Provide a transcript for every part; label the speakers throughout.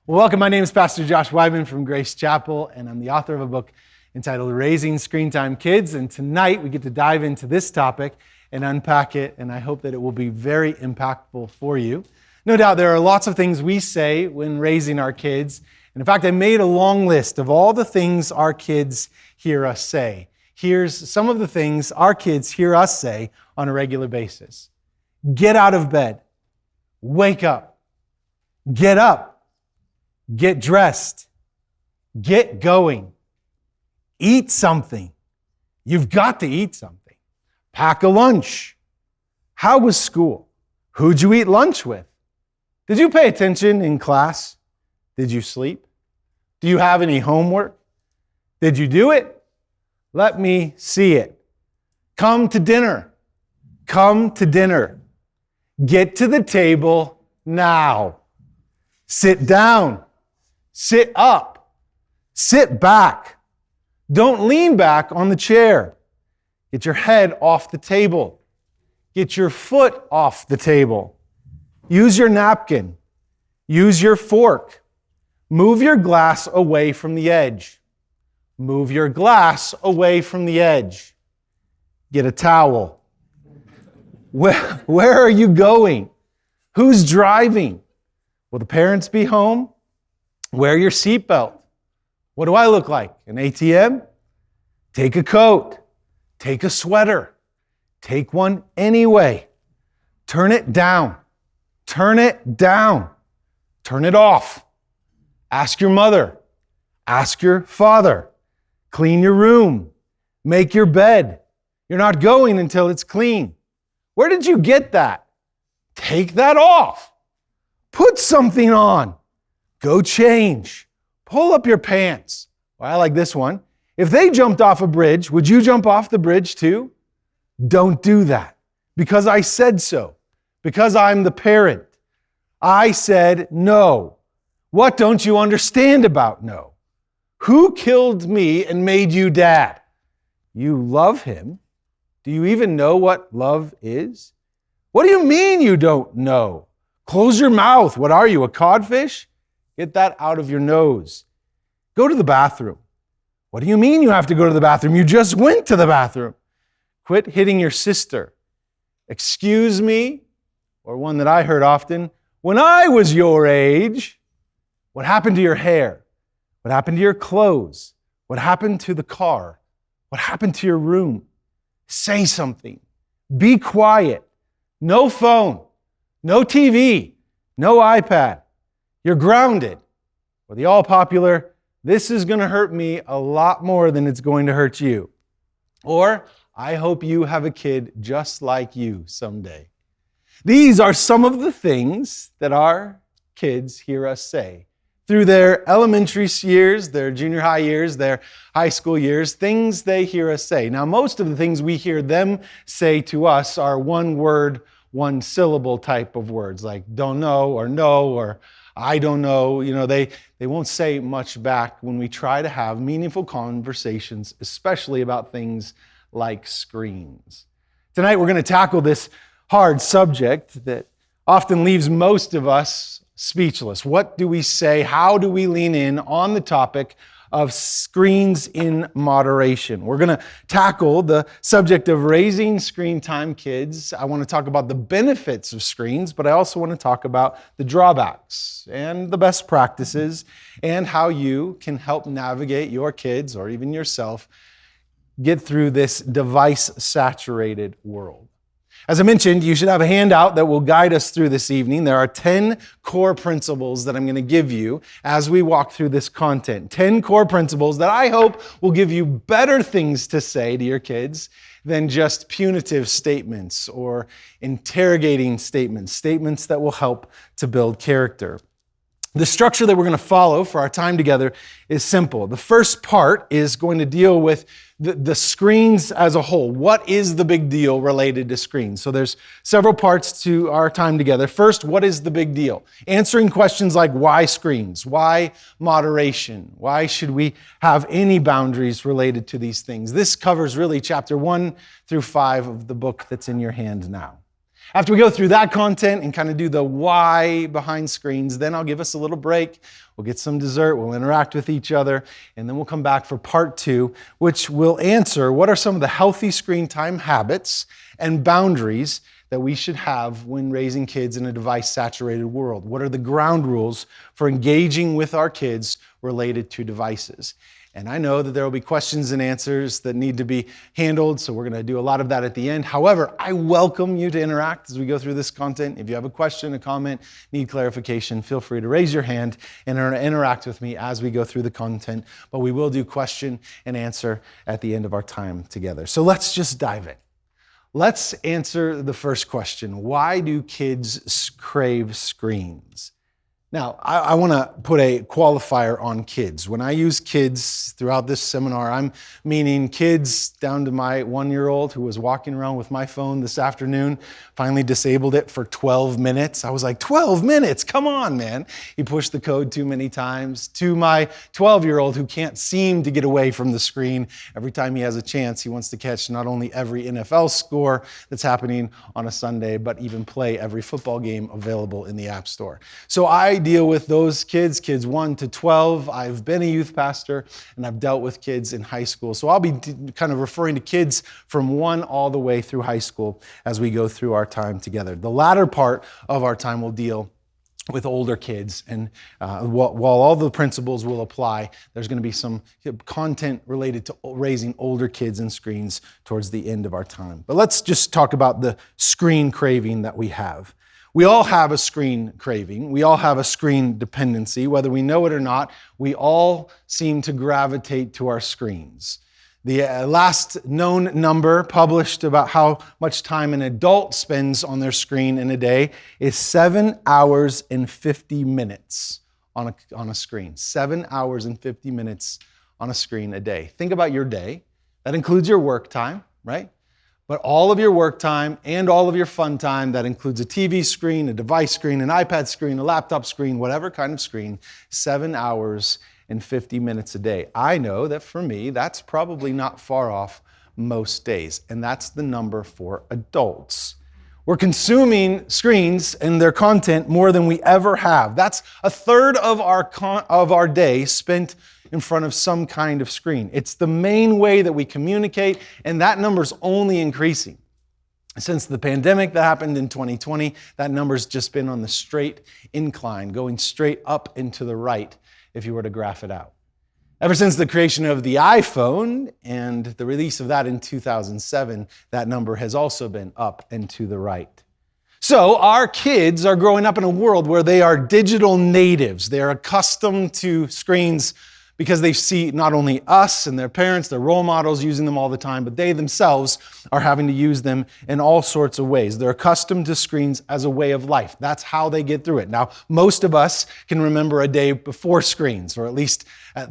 Speaker 1: Welcome, my name is Pastor Josh Weidmann from Grace Chapel, and I'm the author of a book entitled Raising Screen Time Kids. And tonight we get to dive into this topic and unpack it, and I hope that it will be very impactful for you. No doubt there are lots of things we say when raising our kids. And in fact, I made a long list of all the things our kids hear us say. Here's some of the things our kids hear us say on a regular basis. Get out of bed. Wake up. Get up. Get dressed. Get going. Eat something. You've got to eat something. Pack a lunch. How was school? Who'd you eat lunch with? Did you pay attention in class? Did you sleep? Do you have any homework? Did you do it? Let me see it. Come to dinner. Come to dinner. Get to the table now. Sit down. Sit up. Sit back. Don't lean back on the chair. Get your head off the table. Get your foot off the table. Use your napkin. Use your fork. Move your glass away from the edge. Move your glass away from the edge. Get a towel. Where are you going? Who's driving? Will the parents be home? Wear your seatbelt. What do I look like? An ATM? Take a coat. Take a sweater. Take one anyway. Turn it down. Turn it down. Turn it off. Ask your mother. Ask your father. Clean your room. Make your bed. You're not going until it's clean. Where did you get that? Take that off. Put something on. Go change. Pull up your pants. Well, I like this one. If they jumped off a bridge, would you jump off the bridge too? Don't do that. Because I said so. Because I'm the parent. I said no. What don't you understand about no? Who killed me and made you dad? You love him. Do you even know what love is? What do you mean you don't know? Close your mouth. What are you, a codfish? Get that out of your nose. Go to the bathroom. What do you mean you have to go to the bathroom? You just went to the bathroom. Quit hitting your sister. Excuse me, or one that I heard often, when I was your age, what happened to your hair? What happened to your clothes? What happened to the car? What happened to your room? Say something. Be quiet. No phone. No TV. No iPad. You're grounded. Or the all-popular, this is going to hurt me a lot more than it's going to hurt you. Or, I hope you have a kid just like you someday. These are some of the things that our kids hear us say. Through their elementary years, their junior high years, their high school years, things they hear us say. Now, most of the things we hear them say to us are one word, one syllable type of words, like don't know or no or I don't know. You know, they won't say much back when we try to have meaningful conversations, especially about things like screens. Tonight we're going to tackle this hard subject that often leaves most of us speechless. What do we say? How do we lean in on the topic of screens in moderation? We're going to tackle the subject of raising screen time kids. I want to talk about the benefits of screens, but I also want to talk about the drawbacks and the best practices and how you can help navigate your kids or even yourself get through this device-saturated world. As I mentioned, you should have a handout that will guide us through this evening. There are 10 core principles that I'm going to give you as we walk through this content. 10 core principles that I hope will give you better things to say to your kids than just punitive statements or interrogating statements, statements that will help to build character. The structure that we're going to follow for our time together is simple. The first part is going to deal with the screens as a whole. What is the big deal related to screens? So there's several parts to our time together. First, what is the big deal? Answering questions like why screens? Why moderation? Why should we have any boundaries related to these things? This covers really chapter 1 through 5 of the book that's in your hand now. After we go through that content and kind of do the why behind screens, then I'll give us a little break. We'll get some dessert, we'll interact with each other, and then we'll come back for part 2, which will answer what are some of the healthy screen time habits and boundaries that we should have when raising kids in a device-saturated world. What are the ground rules for engaging with our kids related to devices? And I know that there will be questions and answers that need to be handled, so we're going to do a lot of that at the end. However, I welcome you to interact as we go through this content. If you have a question, a comment, need clarification, feel free to raise your hand and interact with me as we go through the content. But we will do question and answer at the end of our time together. So let's just dive in. Let's answer the first question. Why do kids crave screens? Now, I want to put a qualifier on kids. When I use kids throughout this seminar, I'm meaning kids down to my 1-year-old who was walking around with my phone this afternoon, finally disabled it for 12 minutes. I was like, 12 minutes? Come on, man. He pushed the code too many times. To my 12-year-old who can't seem to get away from the screen. Every time he has a chance, he wants to catch not only every NFL score that's happening on a Sunday, but even play every football game available in the App Store. So I deal with those kids 1 to 12. I've been a youth pastor and I've dealt with kids in high school. So I'll be kind of referring to kids from 1 all the way through high school as we go through our time together. The latter part of our time will deal with older kids, and while all the principles will apply, there's going to be some content related to raising older kids and screens towards the end of our time. But let's just talk about the screen craving that we have. We all have a screen craving. We all have a screen dependency. Whether we know it or not, we all seem to gravitate to our screens. The last known number published about how much time an adult spends on their screen in a day is 7 hours and 50 minutes on a screen. 7 hours and 50 minutes on a screen a day. Think about your day. That includes your work time, right? But all of your work time and all of your fun time, that includes a TV screen, a device screen, an iPad screen, a laptop screen, whatever kind of screen, 7 hours and 50 minutes a day. I know that for me, that's probably not far off most days, and that's the number for adults. We're consuming screens and their content more than we ever have. That's a third of our day spent in front of some kind of screen. It's the main way that we communicate, and that number's only increasing. Since the pandemic that happened in 2020, that number's just been on the straight incline, going straight up and to the right if you were to graph it out. Ever since the creation of the iPhone and the release of that in 2007, that number has also been up and to the right. So our kids are growing up in a world where they are digital natives. They're accustomed to screens because they see not only us and their parents, their role models using them all the time, but they themselves are having to use them in all sorts of ways. They're accustomed to screens as a way of life. That's how they get through it. Now, most of us can remember a day before screens, or at least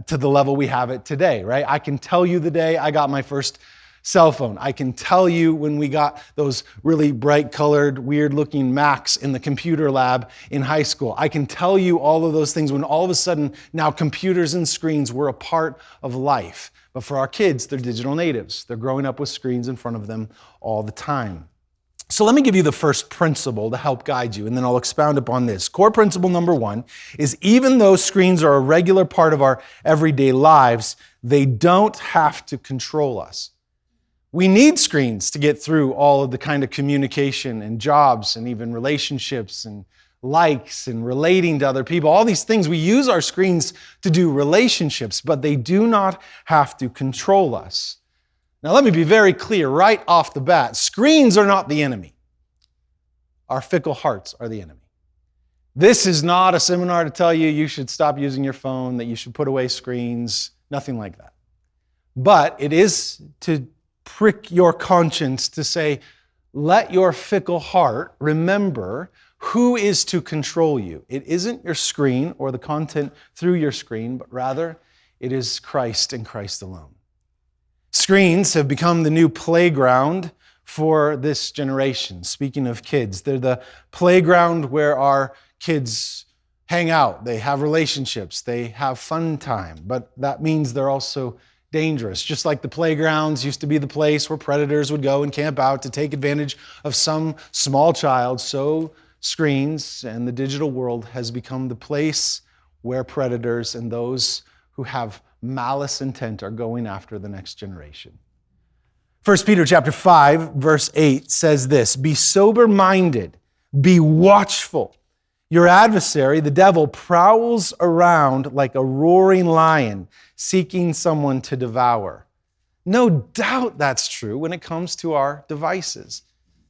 Speaker 1: to the level we have it today, right? I can tell you the day I got my first cell phone. I can tell you when we got those really bright colored, weird looking Macs in the computer lab in high school. I can tell you all of those things when all of a sudden now computers and screens were a part of life. But for our kids, they're digital natives. They're growing up with screens in front of them all the time. So let me give you the first principle to help guide you, and then I'll expound upon this. Core principle number 1 is even though screens are a regular part of our everyday lives, they don't have to control us. We need screens to get through all of the kind of communication and jobs and even relationships and likes and relating to other people. All these things, we use our screens to do relationships, but they do not have to control us. Now, let me be very clear right off the bat. Screens are not the enemy. Our fickle hearts are the enemy. This is not a seminar to tell you you should stop using your phone, that you should put away screens, nothing like that. But it is to prick your conscience to say, let your fickle heart remember who is to control you. It isn't your screen or the content through your screen, but rather it is Christ and Christ alone. Screens have become the new playground for this generation. Speaking of kids, they're the playground where our kids hang out, they have relationships, they have fun time, but that means they're also dangerous. Just like the playgrounds used to be the place where predators would go and camp out to take advantage of some small child, so screens and the digital world has become the place where predators and those who have malice intent are going after the next generation. 1 Peter chapter 5, verse 8 says this, "Be sober-minded, be watchful. Your adversary, the devil, prowls around like a roaring lion, seeking someone to devour." No doubt that's true when it comes to our devices.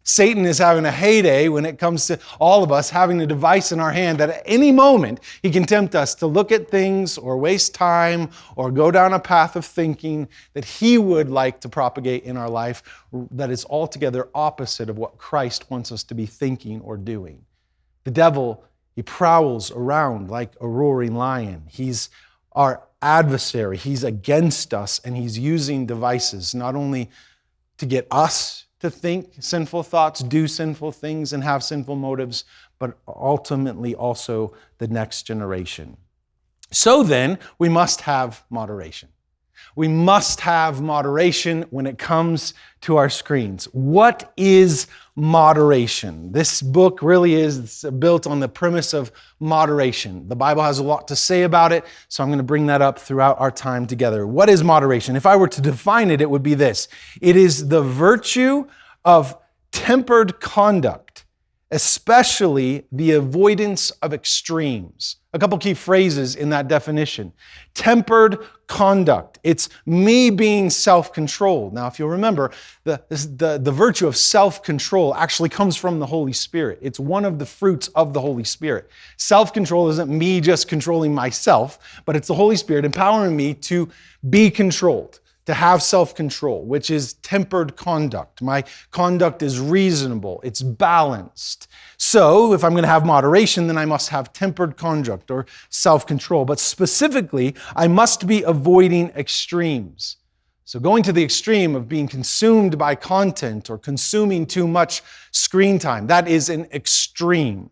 Speaker 1: Satan is having a heyday when it comes to all of us having a device in our hand that at any moment he can tempt us to look at things or waste time or go down a path of thinking that he would like to propagate in our life that is altogether opposite of what Christ wants us to be thinking or doing. The devil, he prowls around like a roaring lion. He's our adversary. He's against us, and he's using devices not only to get us to think sinful thoughts, do sinful things, and have sinful motives, but ultimately also the next generation. So then, we must have moderation. We must have moderation when it comes to our screens. What is moderation? This book really is built on the premise of moderation. The Bible has a lot to say about it, so I'm going to bring that up throughout our time together. What is moderation? If I were to define it, it would be this. It is the virtue of tempered conduct, especially the avoidance of extremes. A couple key phrases in that definition. Tempered conduct. It's me being self-controlled. Now, if you'll remember, the virtue of self-control actually comes from the Holy Spirit. It's one of the fruits of the Holy Spirit. Self-control isn't me just controlling myself, but it's the Holy Spirit empowering me to be controlled, to have self-control, which is tempered conduct. My conduct is reasonable. It's balanced. So if I'm going to have moderation, then I must have tempered conduct or self-control. But specifically, I must be avoiding extremes. So going to the extreme of being consumed by content or consuming too much screen time, that is an extreme.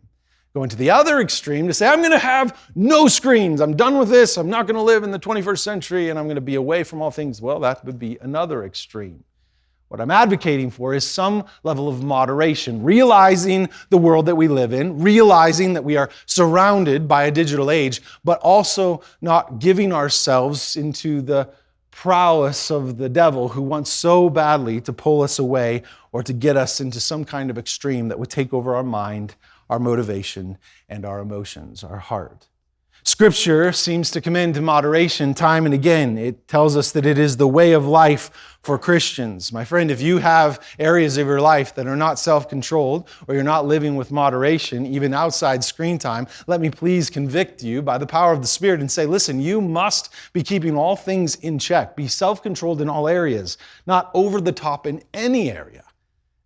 Speaker 1: Going to the other extreme to say, I'm going to have no screens. I'm done with this. I'm not going to live in the 21st century and I'm going to be away from all things. Well, that would be another extreme. What I'm advocating for is some level of moderation, realizing the world that we live in, realizing that we are surrounded by a digital age, but also not giving ourselves into the prowess of the devil who wants so badly to pull us away or to get us into some kind of extreme that would take over our mind, our motivation, and our emotions, our heart. Scripture seems to commend moderation time and again. It tells us that it is the way of life for Christians. My friend, if you have areas of your life that are not self-controlled or you're not living with moderation, even outside screen time, let me please convict you by the power of the Spirit and say, listen, you must be keeping all things in check. Be self-controlled in all areas, not over the top in any area,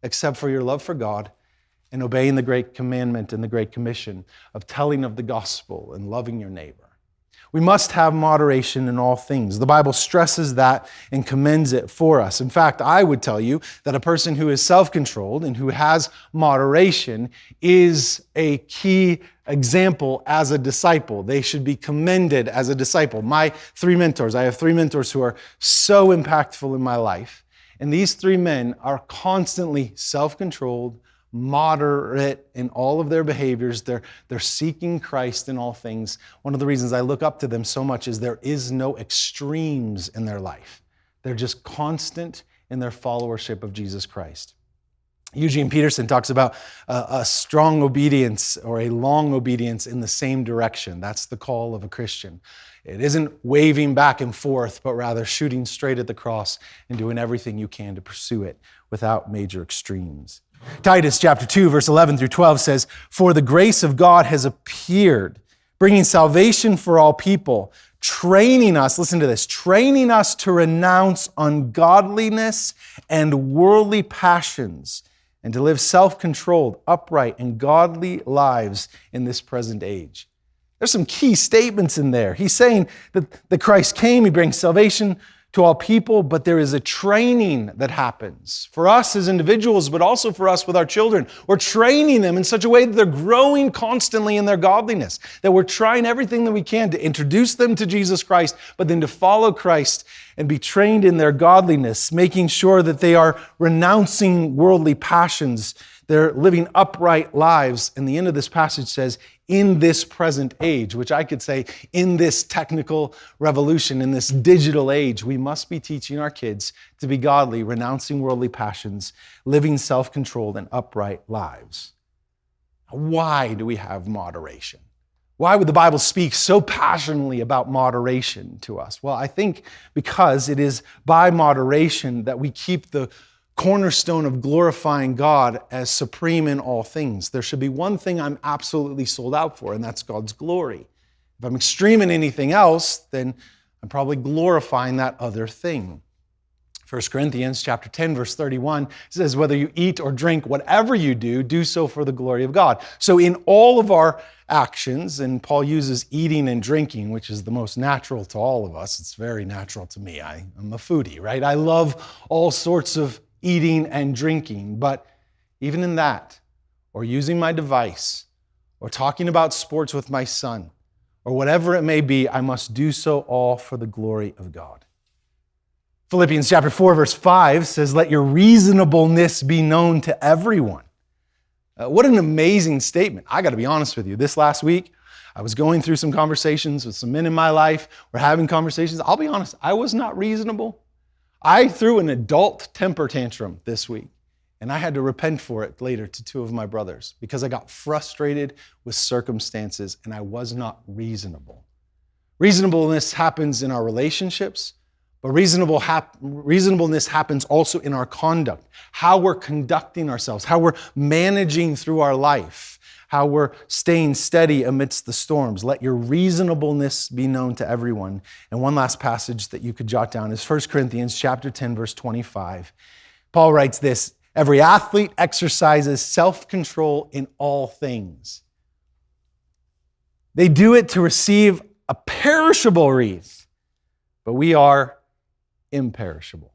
Speaker 1: except for your love for God and obeying the great commandment and the great commission of telling of the gospel and loving your neighbor. We must have moderation in all things. The Bible stresses that and commends it for us. In fact, I would tell you that a person who is self-controlled and who has moderation is a key example as a disciple. They should be commended as a disciple. My three mentors, I have three mentors who are so impactful in my life. And these three men are constantly self-controlled, moderate in all of their behaviors. They're seeking Christ in all things. One of the reasons I look up to them so much is there is no extremes in their life. They're just constant in their followership of Jesus Christ. Eugene Peterson talks about a strong obedience or a long obedience in the same direction. That's the call of a Christian. It isn't waving back and forth, but rather shooting straight at the cross and doing everything you can to pursue it without major extremes. Titus chapter 2, verse 11 through 12 says, "For the grace of God has appeared, bringing salvation for all people, training us," listen to this, "training us to renounce ungodliness and worldly passions, and to live self-controlled, upright, and godly lives in this present age." There's some key statements in there. He's saying that Christ came, he brings salvation to all people, but there is a training that happens for us as individuals, but also for us with our children. We're training them in such a way that they're growing constantly in their godliness, that we're trying everything that we can to introduce them to Jesus Christ, but then to follow Christ and be trained in their godliness, making sure that they are renouncing worldly passions. They're living upright lives. And the end of this passage says, in this present age, which I could say, in this technical revolution, in this digital age, we must be teaching our kids to be godly, renouncing worldly passions, living self-controlled and upright lives. Why do we have moderation? Why would the Bible speak so passionately about moderation to us? Well, I think because it is by moderation that we keep the cornerstone of glorifying God as supreme in all things. There should be one thing I'm absolutely sold out for, and that's God's glory. If I'm extreme in anything else, then I'm probably glorifying that other thing. 1 Corinthians chapter 10, verse 31 says, whether you eat or drink, whatever you do, do so for the glory of God. So in all of our actions, and Paul uses eating and drinking, which is the most natural to all of us. It's very natural to me. I'm a foodie, right? I love all sorts of eating and drinking, but even in that, or using my device, or talking about sports with my son, or whatever it may be, I must do so all for the glory of God. Philippians chapter 4, verse 5 says, let your reasonableness be known to everyone. What an amazing statement. I got to be honest with you. This last week, I was going through some conversations with some men in my life. We're having conversations. I'll be honest, I was not reasonable. I threw an adult temper tantrum this week, and I had to repent for it later to two of my brothers because I got frustrated with circumstances and I was not reasonable. Reasonableness happens in our relationships, but reasonableness happens also in our conduct, how we're conducting ourselves, how we're managing through our life, how we're staying steady amidst the storms. Let your reasonableness be known to everyone. And one last passage that you could jot down is 1 Corinthians chapter 10, verse 25. Paul writes this, every athlete exercises self-control in all things. They do it to receive a perishable wreath, but we are imperishable.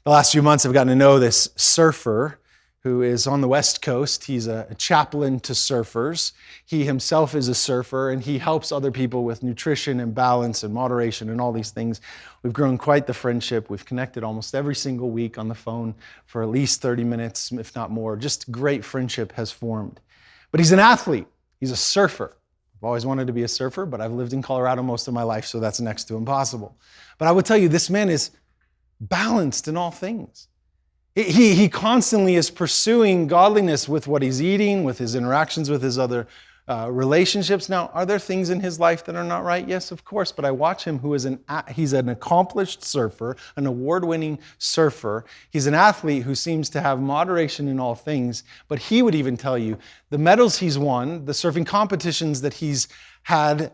Speaker 1: The last few months I've gotten to know this surfer who is on the West Coast. He's a chaplain to surfers. He himself is a surfer, and he helps other people with nutrition and balance and moderation and all these things. We've grown quite the friendship. We've connected almost every single week on the phone for at least 30 minutes, if not more. Just great friendship has formed. But he's an athlete. He's a surfer. I've always wanted to be a surfer, but I've lived in Colorado most of my life, so that's next to impossible. But I would tell you, this man is balanced in all things. He constantly is pursuing godliness with what he's eating, with his interactions with his other relationships. Now, are there things in his life that are not right? Yes, of course. But I watch him he's an accomplished surfer, an award-winning surfer. He's an athlete who seems to have moderation in all things. But he would even tell you the medals he's won, the surfing competitions that he's had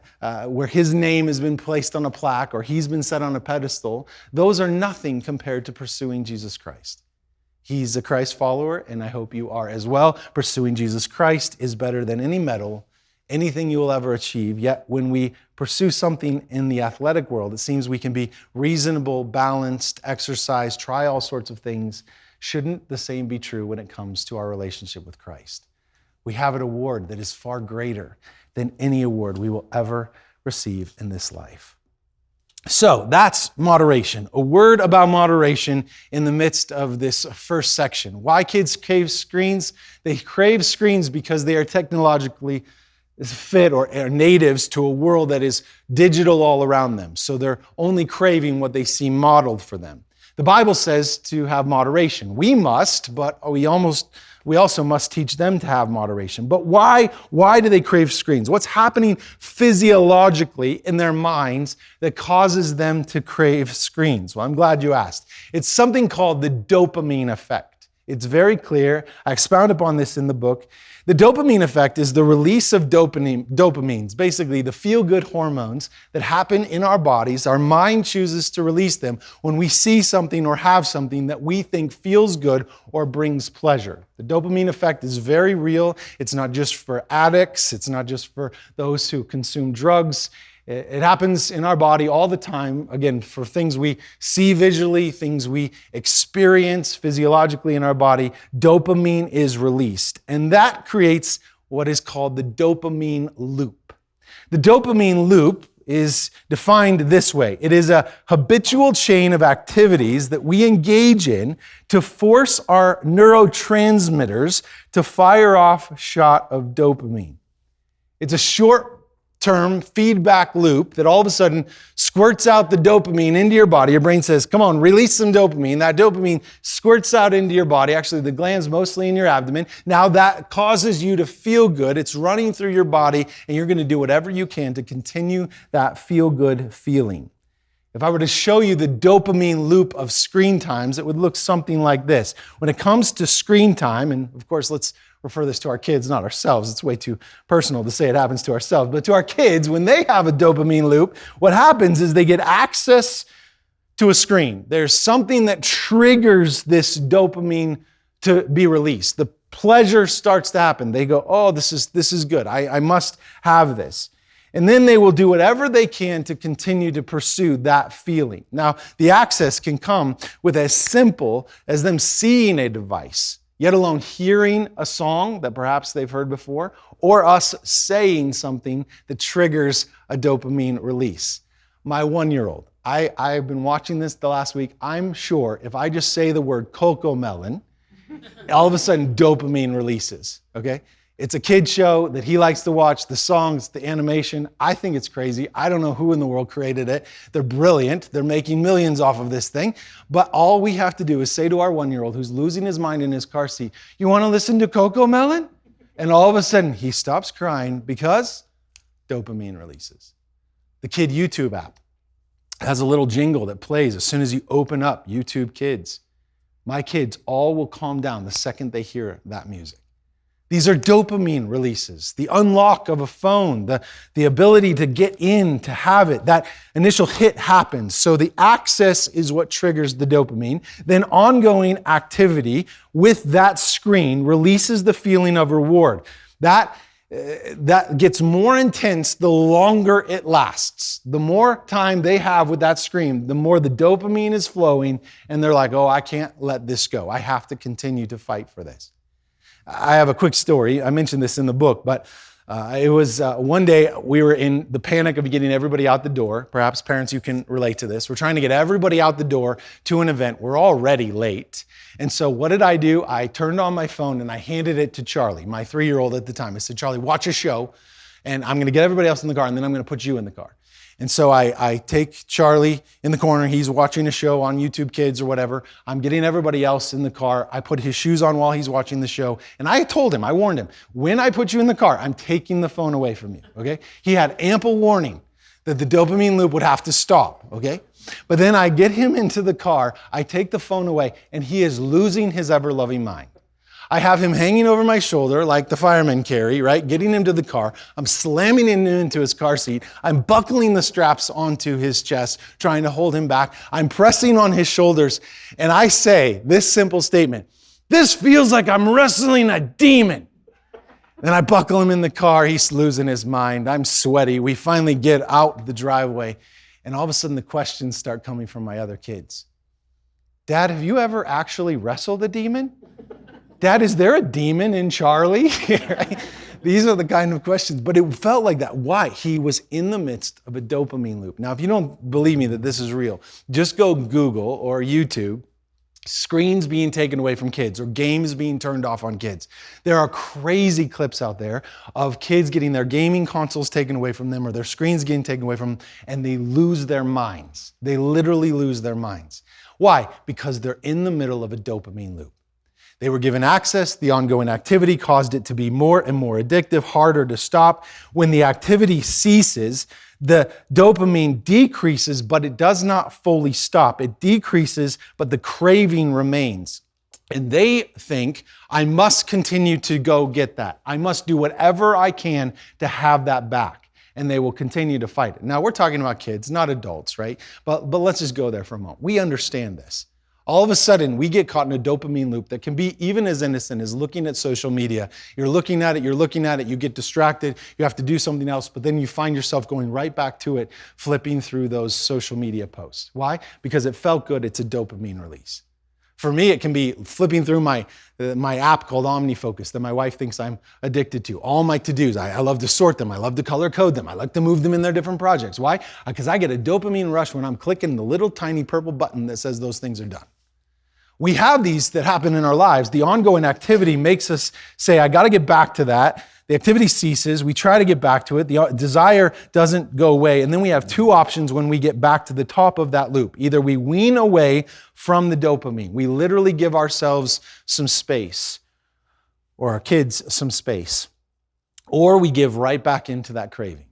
Speaker 1: where his name has been placed on a plaque or he's been set on a pedestal, those are nothing compared to pursuing Jesus Christ. He's a Christ follower, and I hope you are as well. Pursuing Jesus Christ is better than any medal, anything you will ever achieve. Yet when we pursue something in the athletic world, it seems we can be reasonable, balanced, exercise, try all sorts of things. Shouldn't the same be true when it comes to our relationship with Christ? We have an award that is far greater than any award we will ever receive in this life. So that's moderation. A word about moderation in the midst of this first section. Why kids crave screens? They crave screens because they are technologically fit or are natives to a world that is digital all around them. So they're only craving what they see modeled for them. The Bible says to have moderation. We must, but we also must teach them to have moderation. But why do they crave screens? What's happening physiologically in their minds that causes them to crave screens? Well, I'm glad you asked. It's something called the dopamine effect. It's very clear. I expound upon this in the book. The dopamine effect is the release of dopamines, basically the feel-good hormones that happen in our bodies. Our mind chooses to release them when we see something or have something that we think feels good or brings pleasure. The dopamine effect is very real. It's not just for addicts. It's not just for those who consume drugs. It happens in our body all the time, again, for things we see visually, things we experience physiologically in our body. Dopamine is released, and that creates what is called the dopamine loop. The dopamine loop is defined this way. It is a habitual chain of activities that we engage in to force our neurotransmitters to fire off a shot of dopamine. It's a short-term feedback loop that all of a sudden squirts out the dopamine into your body. Your brain says, come on, release some dopamine. That dopamine squirts out into your body. Actually, the gland's mostly in your abdomen. Now that causes you to feel good. It's running through your body, and you're going to do whatever you can to continue that feel-good feeling. If I were to show you the dopamine loop of screen times, it would look something like this. When it comes to screen time, and of course, let's refer this to our kids, not ourselves. It's way too personal to say it happens to ourselves. But to our kids, when they have a dopamine loop, what happens is they get access to a screen. There's something that triggers this dopamine to be released. The pleasure starts to happen. They go, oh, this is good. I must have this. And then they will do whatever they can to continue to pursue that feeling. Now, the access can come with as simple as them seeing a device, yet alone hearing a song that perhaps they've heard before, or us saying something that triggers a dopamine release. My 1-year-old, I've been watching this the last week. I'm sure if I just say the word cocoa melon, all of a sudden dopamine releases, okay? It's a kid show that he likes to watch, the songs, the animation. I think it's crazy. I don't know who in the world created it. They're brilliant. They're making millions off of this thing. But all we have to do is say to our 1-year-old who's losing his mind in his car seat, you want to listen to Coco Melon? And all of a sudden he stops crying because dopamine releases. The Kid YouTube app has a little jingle that plays as soon as you open up YouTube Kids. My kids all will calm down the second they hear that music. These are dopamine releases, the unlock of a phone, the ability to get in, to have it. That initial hit happens. So the access is what triggers the dopamine. Then ongoing activity with that screen releases the feeling of reward. That gets more intense the longer it lasts. The more time they have with that screen, the more the dopamine is flowing, and they're like, oh, I can't let this go. I have to continue to fight for this. I have a quick story. I mentioned this in the book, but it was one day we were in the panic of getting everybody out the door. Perhaps parents, you can relate to this. We're trying to get everybody out the door to an event. We're already late. And so what did I do? I turned on my phone and I handed it to Charlie, my 3-year-old at the time. I said, Charlie, watch a show, and I'm going to get everybody else in the car, and then I'm going to put you in the car. And so I take Charlie in the corner. He's watching a show on YouTube Kids or whatever. I'm getting everybody else in the car. I put his shoes on while he's watching the show. And I told him, I warned him, when I put you in the car, I'm taking the phone away from you, okay? He had ample warning that the dopamine loop would have to stop, okay? But then I get him into the car, I take the phone away, and he is losing his ever-loving mind. I have him hanging over my shoulder like the firemen carry, right? Getting him to the car. I'm slamming him into his car seat. I'm buckling the straps onto his chest, trying to hold him back. I'm pressing on his shoulders, and I say this simple statement, this feels like I'm wrestling a demon. Then I buckle him in the car. He's losing his mind. I'm sweaty. We finally get out the driveway, and all of a sudden the questions start coming from my other kids. Dad, have you ever actually wrestled a demon? Dad, is there a demon in Charlie? Right? These are the kind of questions, but it felt like that. Why? He was in the midst of a dopamine loop. Now, if you don't believe me that this is real, just go Google or YouTube, screens being taken away from kids or games being turned off on kids. There are crazy clips out there of kids getting their gaming consoles taken away from them or their screens getting taken away from them, and they lose their minds. They literally lose their minds. Why? Because they're in the middle of a dopamine loop. They were given access. The ongoing activity caused it to be more and more addictive, harder to stop. When the activity ceases, the dopamine decreases, but it does not fully stop. It decreases, but the craving remains. And they think, I must continue to go get that. I must do whatever I can to have that back. And they will continue to fight it. Now, we're talking about kids, not adults, right? But let's just go there for a moment. We understand this. All of a sudden, we get caught in a dopamine loop that can be even as innocent as looking at social media. You're looking at it, you get distracted, you have to do something else, but then you find yourself going right back to it, flipping through those social media posts. Why? Because it felt good, it's a dopamine release. For me, it can be flipping through my app called OmniFocus that my wife thinks I'm addicted to. All my to-dos, I love to sort them, I love to color code them, I like to move them in their different projects. Why? Because I get a dopamine rush when I'm clicking the little tiny purple button that says those things are done. We have these that happen in our lives. The ongoing activity makes us say, I got to get back to that. The activity ceases. We try to get back to it. The desire doesn't go away. And then we have two options when we get back to the top of that loop. Either we wean away from the dopamine. We literally give ourselves some space, or our kids some space, or we give right back into that craving.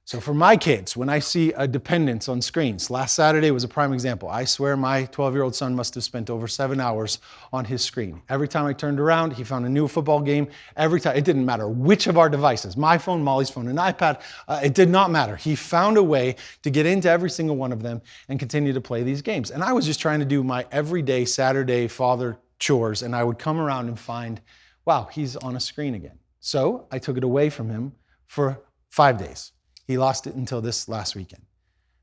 Speaker 1: So for my kids, when I see a dependence on screens, last Saturday was a prime example. I swear my 12-year-old son must have spent over 7 hours on his screen. Every time I turned around, he found a new football game. Every time, it didn't matter which of our devices, my phone, Molly's phone, an iPad, it did not matter. He found a way to get into every single one of them and continue to play these games. And I was just trying to do my everyday Saturday father chores, and I would come around and find, wow, he's on a screen again. So I took it away from him for 5 days. He lost it until this last weekend.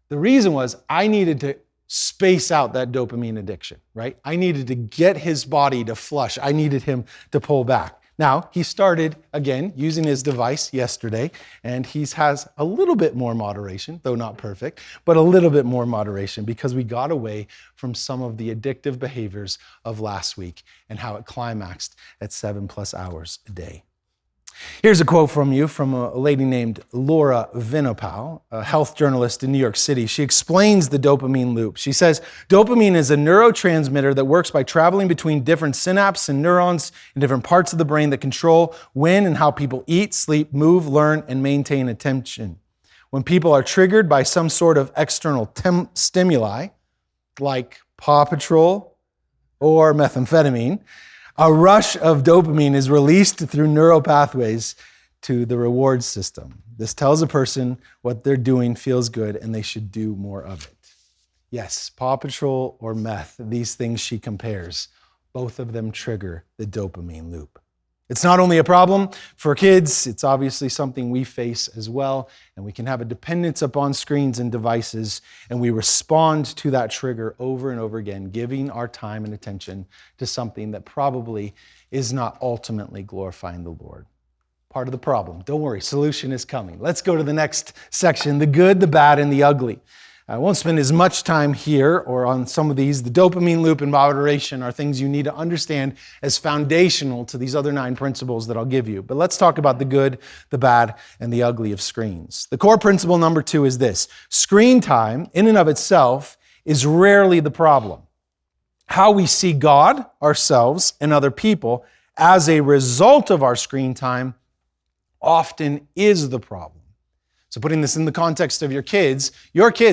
Speaker 1: The reason was I needed to space out that dopamine addiction, right? I needed to get his body to flush. I needed him to pull back. Now, he started again using his device yesterday, and he has a little bit more moderation, though not perfect, but a little bit more moderation because we got away from some of the addictive behaviors of last week and how it climaxed at 7+ hours a day. Here's a quote from a lady named Laura Vinopal, a health journalist in New York City. She explains the dopamine loop. She says, dopamine is a neurotransmitter that works by traveling between different synapses and neurons in different parts of the brain that control when and how people eat, sleep, move, learn, and maintain attention. When people are triggered by some sort of external stimuli, like Paw Patrol or methamphetamine, a rush of dopamine is released through neural pathways to the reward system. This tells a person what they're doing feels good and they should do more of it. Yes, Paw Patrol or meth, these things she compares, both of them trigger the dopamine loop. It's not only a problem for kids, it's obviously something we face as well, and we can have a dependence upon screens and devices, and we respond to that trigger over and over again, giving our time and attention to something that probably is not ultimately glorifying the Lord. Part of the problem. Don't worry, solution is coming. Let's go to the next section, the good, the bad, and the ugly. I won't spend as much time here or on some of these. The dopamine loop and moderation are things you need to understand as foundational to these other 9 principles that I'll give you. But let's talk about the good, the bad, and the ugly of screens. The core principle number 2 is this. Screen time, in and of itself, is rarely the problem. How we see God, ourselves, and other people as a result of our screen time often is the problem. So putting this in the context of your kids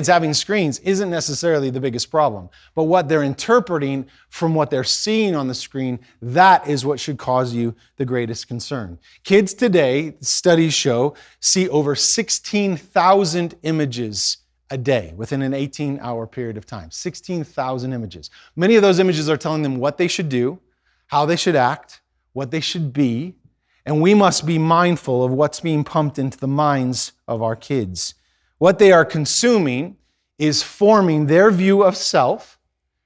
Speaker 1: having screens isn't necessarily the biggest problem, but what they're interpreting from what they're seeing on the screen, that is what should cause you the greatest concern. Kids today, studies show, see over 16,000 images a day within an 18-hour period of time. 16,000 images. Many of those images are telling them what they should do, how they should act, what they should be, and we must be mindful of what's being pumped into the minds of our kids. What they are consuming is forming their view of self,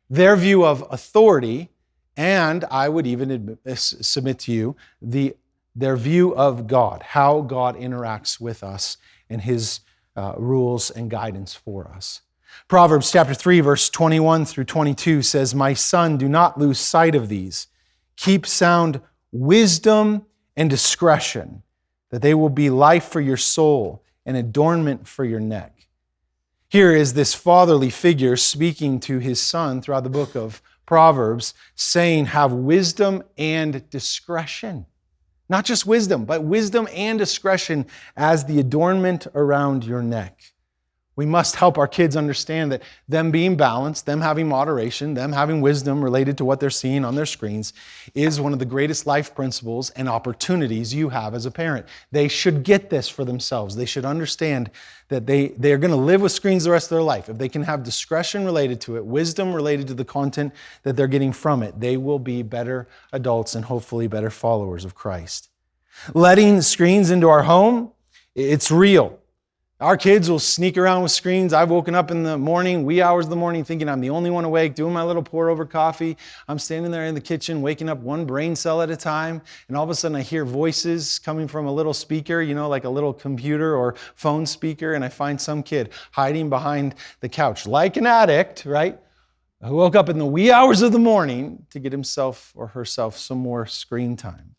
Speaker 1: their view of authority, and I would even submit to you, their view of God, how God interacts with us and His rules and guidance for us. Proverbs chapter 3, verse 21 through 22 says, "My son, do not lose sight of these. Keep sound wisdom and discretion, that they will be life for your soul and adornment for your neck." Here is this fatherly figure speaking to his son throughout the book of Proverbs, saying, have wisdom and discretion. Not just wisdom, but wisdom and discretion as the adornment around your neck. We must help our kids understand that them being balanced, them having moderation, them having wisdom related to what they're seeing on their screens is one of the greatest life principles and opportunities you have as a parent. They should get this for themselves. They should understand that they're going to live with screens the rest of their life. If they can have discretion related to it, wisdom related to the content that they're getting from it, they will be better adults and hopefully better followers of Christ. Letting screens into our home, it's real. Our kids will sneak around with screens. I've woken up in the morning, wee hours of the morning, thinking I'm the only one awake, doing my little pour-over coffee. I'm standing there in the kitchen, waking up one brain cell at a time, and all of a sudden I hear voices coming from a little speaker, like a little computer or phone speaker, and I find some kid hiding behind the couch, like an addict, right? Who woke up in the wee hours of the morning to get himself or herself some more screen time.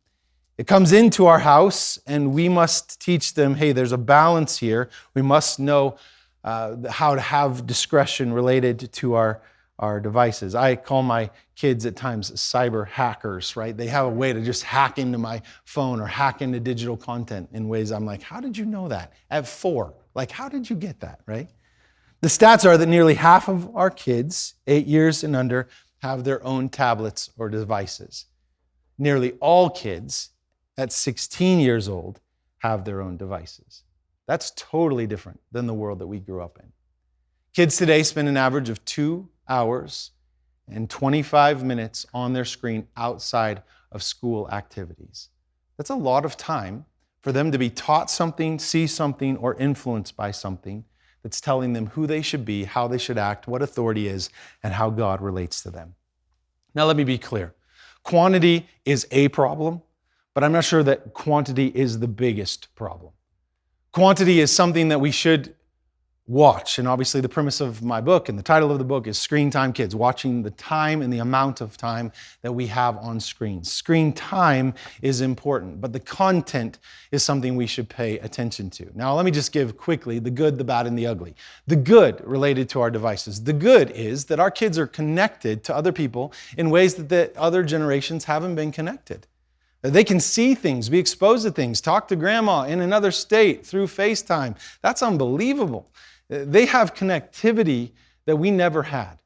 Speaker 1: It comes into our house, and we must teach them, hey, there's a balance here. We must know how to have discretion related to our devices. I call my kids at times cyber hackers, right? They have a way to just hack into my phone or hack into digital content in ways I'm like, how did you know that? At 4, like, how did you get that, right? The stats are that nearly half of our kids, 8 years and under, have their own tablets or devices. Nearly all kids at 16 years old have their own devices. That's totally different than the world that we grew up in. Kids today spend an average of 2 hours and 25 minutes on their screen outside of school activities. That's a lot of time for them to be taught something, see something, or influenced by something that's telling them who they should be, how they should act, what authority is, and how God relates to them. Now let me be clear. Quantity is a problem, but I'm not sure that quantity is the biggest problem. Quantity is something that we should watch. And obviously the premise of my book and the title of the book is Screen Time Kids, watching the time and the amount of time that we have on screens. Screen time is important, but the content is something we should pay attention to. Now, let me just give quickly the good, the bad, and the ugly. The good related to our devices. The good is that our kids are connected to other people in ways that the other generations haven't been connected. They can see things, be exposed to things, talk to grandma in another state through FaceTime. That's unbelievable. They have connectivity that we never had.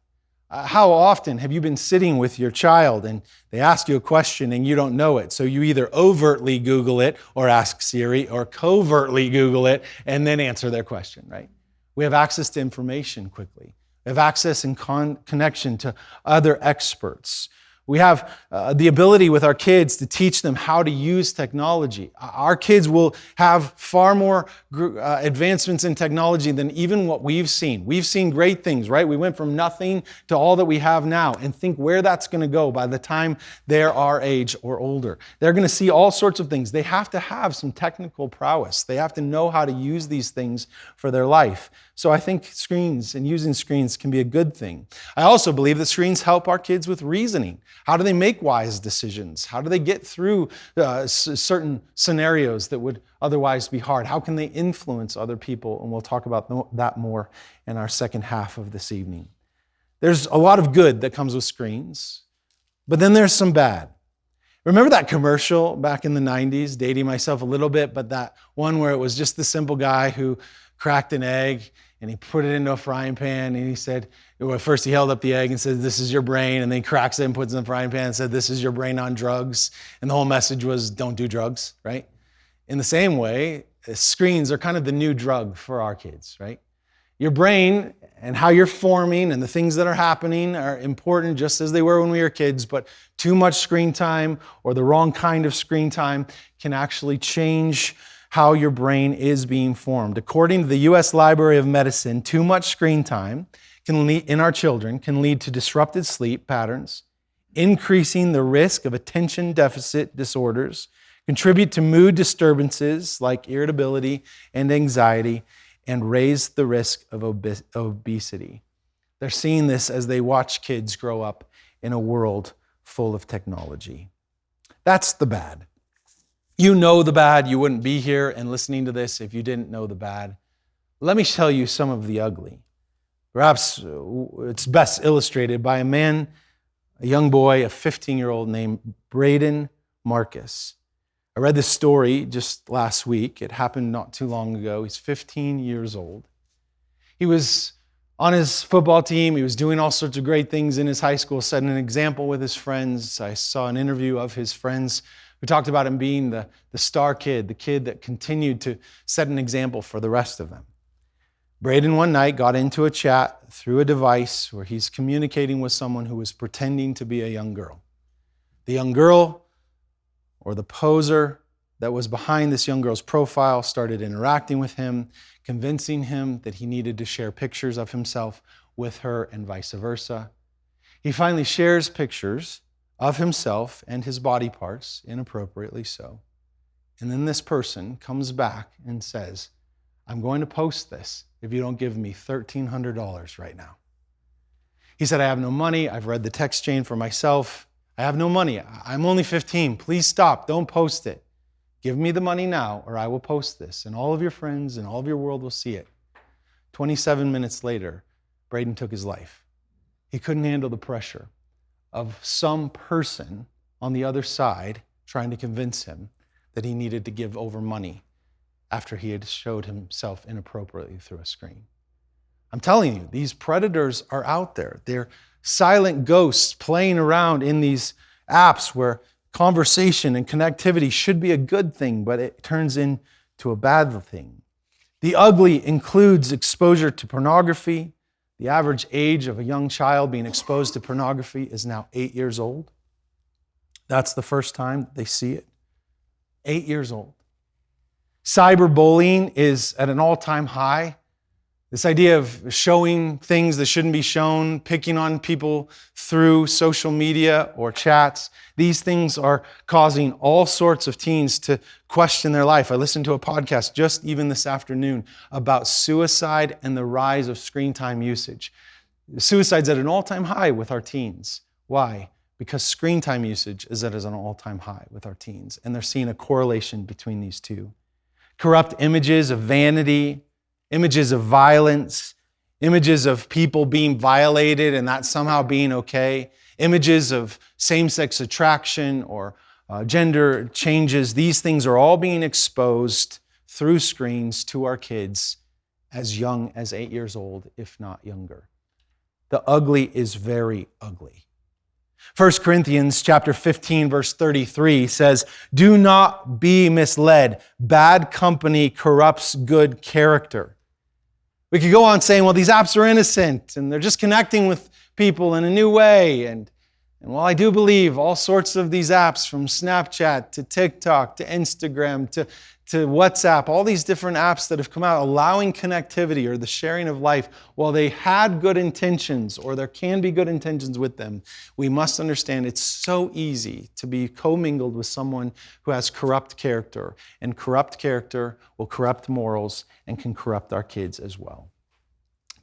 Speaker 1: How often have you been sitting with your child and they ask you a question and you don't know it? So you either overtly Google it or ask Siri, or covertly Google it and then answer their question, right? We have access to information quickly. We have access and connection to other experts. We have the ability with our kids to teach them how to use technology. Our kids will have far more advancements in technology than even what we've seen. We've seen great things, right? We went from nothing to all that we have now, and think where that's going to go by the time they're our age or older. They're going to see all sorts of things. They have to have some technical prowess. They have to know how to use these things for their life. So I think screens and using screens can be a good thing. I also believe that screens help our kids with reasoning. How do they make wise decisions? How do they get through certain scenarios that would otherwise be hard? How can they influence other people? And we'll talk about that more in our second half of this evening. There's a lot of good that comes with screens, but then there's some bad. Remember that commercial back in the 90s, dating myself a little bit, but that one where it was just the simple guy who cracked an egg and he put it into a frying pan and he said, well, first he held up the egg and said, this is your brain, and then he cracks it and puts it in the frying pan and said, this is your brain on drugs. And the whole message was, don't do drugs, right? In the same way, screens are kind of the new drug for our kids, right? Your brain and how you're forming and the things that are happening are important just as they were when we were kids, but too much screen time or the wrong kind of screen time can actually change how your brain is being formed. According to the U.S. Library of Medicine, too much screen time in our children can lead to disrupted sleep patterns, increasing the risk of attention deficit disorders, contribute to mood disturbances like irritability and anxiety, and raise the risk of obesity. They're seeing this as they watch kids grow up in a world full of technology. That's the bad. You know the bad. You wouldn't be here and listening to this if you didn't know the bad. Let me tell you some of the ugly. Perhaps it's best illustrated by a young boy, a 15-year-old named Braden Marcus. I read this story just last week. It happened not too long ago. He's 15 years old. He was on his football team. He was doing all sorts of great things in his high school, setting an example with his friends. I saw an interview of his friends who talked about him being the star kid, the kid that continued to set an example for the rest of them. Braden one night got into a chat through a device where he's communicating with someone who was pretending to be a young girl. The young girl, or the poser that was behind this young girl's profile, started interacting with him, convincing him that he needed to share pictures of himself with her and vice versa. He finally shares pictures of himself and his body parts, inappropriately so. And then this person comes back and says, I'm going to post this if you don't give me $1,300 right now. He said, I have no money. I've read the text chain for myself. I have no money. I'm only 15. Please stop. Don't post it. Give me the money now or I will post this. And all of your friends and all of your world will see it. 27 minutes later, Braden took his life. He couldn't handle the pressure of some person on the other side trying to convince him that he needed to give over money after he had showed himself inappropriately through a screen. I'm telling you, these predators are out there. They're silent ghosts playing around in these apps where conversation and connectivity should be a good thing, but it turns into a bad thing. The ugly includes exposure to pornography. The average age of a young child being exposed to pornography is now 8 years old. That's the first time they see it. 8 years old. Cyberbullying is at an all-time high. This idea of showing things that shouldn't be shown, picking on people through social media or chats, these things are causing all sorts of teens to question their life. I listened to a podcast just even this afternoon about suicide and the rise of screen time usage. Suicide's at an all-time high with our teens. Why? Because screen time usage is at an all-time high with our teens, and they're seeing a correlation between these two. Corrupt images of vanity, images of violence, images of people being violated and that somehow being okay, images of same-sex attraction or gender changes. These things are all being exposed through screens to our kids as young as 8 years old, if not younger. The ugly is very ugly. 1 Corinthians chapter 15, verse 33 says, do not be misled. Bad company corrupts good character. We could go on saying, well, these apps are innocent and they're just connecting with people in a new way. And while I do believe all sorts of these apps, from Snapchat to TikTok to Instagram to WhatsApp, all these different apps that have come out allowing connectivity or the sharing of life, while they had good intentions or there can be good intentions with them, we must understand it's so easy to be commingled with someone who has corrupt character, and corrupt character will corrupt morals and can corrupt our kids as well.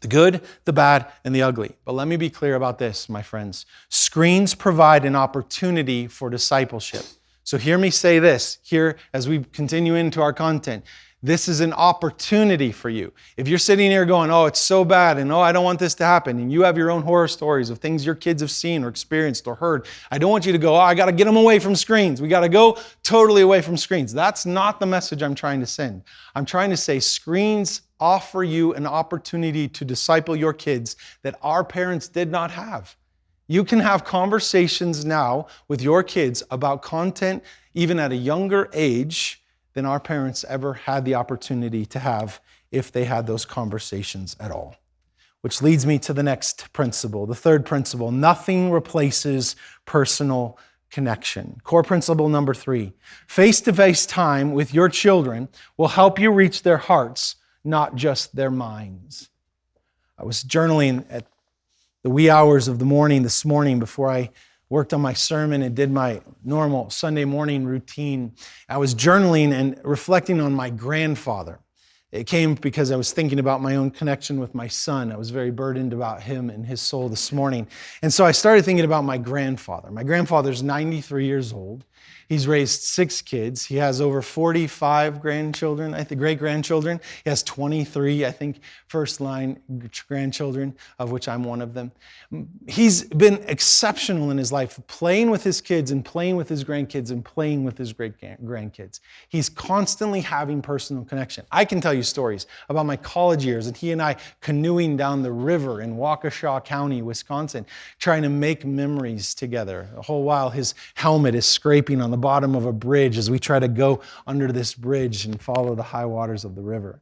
Speaker 1: The good, the bad, and the ugly. But let me be clear about this, my friends. Screens provide an opportunity for discipleship. So hear me say this here as we continue into our content. This is an opportunity for you. If you're sitting here going, oh, it's so bad, and oh, I don't want this to happen, and you have your own horror stories of things your kids have seen or experienced or heard, I don't want you to go, oh, I got to get them away from screens. We got to go totally away from screens. That's not the message I'm trying to send. I'm trying to say screens offer you an opportunity to disciple your kids that our parents did not have. You can have conversations now with your kids about content even at a younger age than our parents ever had the opportunity to have if they had those conversations at all. Which leads me to the next principle, the third principle. Nothing replaces personal connection. Core principle number 3. Face-to-face time with your children will help you reach their hearts, not just their minds. I was journaling at the wee hours of the morning this morning before I worked on my sermon and did my normal Sunday morning routine. I was journaling and reflecting on my grandfather. It came because I was thinking about my own connection with my son. I was very burdened about him and his soul this morning. And so I started thinking about my grandfather. My grandfather's 93 years old. He's raised 6 kids. He has over 45 grandchildren, I think, great-grandchildren. He has 23, I think, first-line grandchildren, of which I'm one of them. He's been exceptional in his life, playing with his kids and playing with his grandkids and playing with his great-grandkids. He's constantly having personal connection. I can tell you stories about my college years and he and I canoeing down the river in Waukesha County, Wisconsin, trying to make memories together. The whole while his helmet is scraping on the bottom of a bridge as we try to go under this bridge and follow the high waters of the river.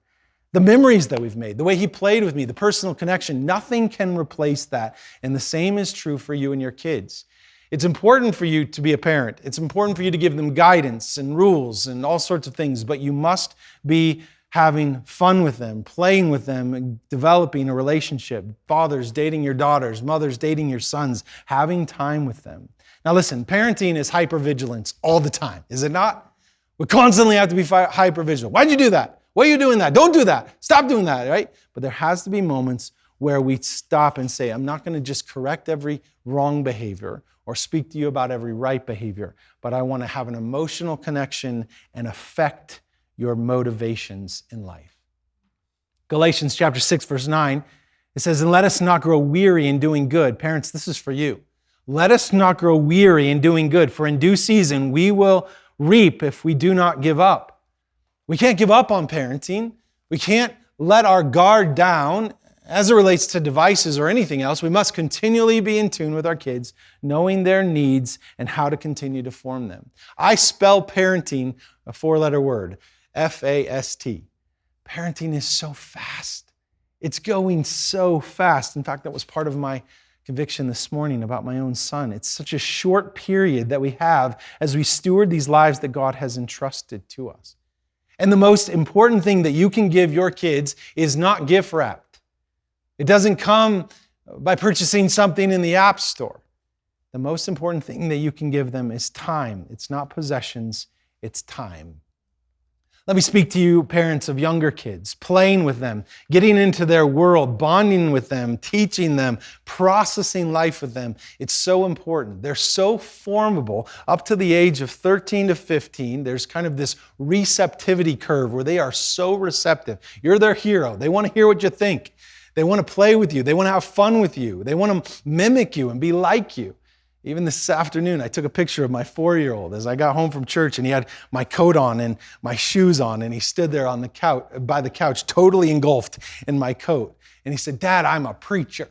Speaker 1: The memories that we've made, the way he played with me, the personal connection, nothing can replace that. And the same is true for you and your kids. It's important for you to be a parent. It's important for you to give them guidance and rules and all sorts of things, but you must be having fun with them, playing with them, and developing a relationship. Fathers dating your daughters, mothers dating your sons, having time with them. Now listen, parenting is hypervigilance all the time, is it not? We constantly have to be hypervigilant. Why'd you do that? Why are you doing that? Don't do that. Stop doing that, right? But there has to be moments where we stop and say, I'm not going to just correct every wrong behavior or speak to you about every right behavior, but I want to have an emotional connection and affect your motivations in life. Galatians chapter 6, verse 9, it says, and let us not grow weary in doing good. Parents, this is for you. Let us not grow weary in doing good, for in due season we will reap if we do not give up. We can't give up on parenting. We can't let our guard down as it relates to devices or anything else. We must continually be in tune with our kids, knowing their needs and how to continue to form them. I spell parenting a 4-letter word, F-A-S-T. Parenting is so fast. It's going so fast. In fact, that was part of my conviction this morning about my own son. It's such a short period that we have as we steward these lives that God has entrusted to us. And the most important thing that you can give your kids is not gift wrapped. It doesn't come by purchasing something in the app store. The most important thing that you can give them is time. It's not possessions, it's time. Let me speak to you, parents of younger kids, playing with them, getting into their world, bonding with them, teaching them, processing life with them. It's so important. They're so formable up to the age of 13 to 15. There's kind of this receptivity curve where they are so receptive. You're their hero. They want to hear what you think. They want to play with you. They want to have fun with you. They want to mimic you and be like you. Even this afternoon, I took a picture of my 4-year-old as I got home from church, and he had my coat on and my shoes on, and he stood there on the couch, by the couch, totally engulfed in my coat. And he said, Dad, I'm a preacher.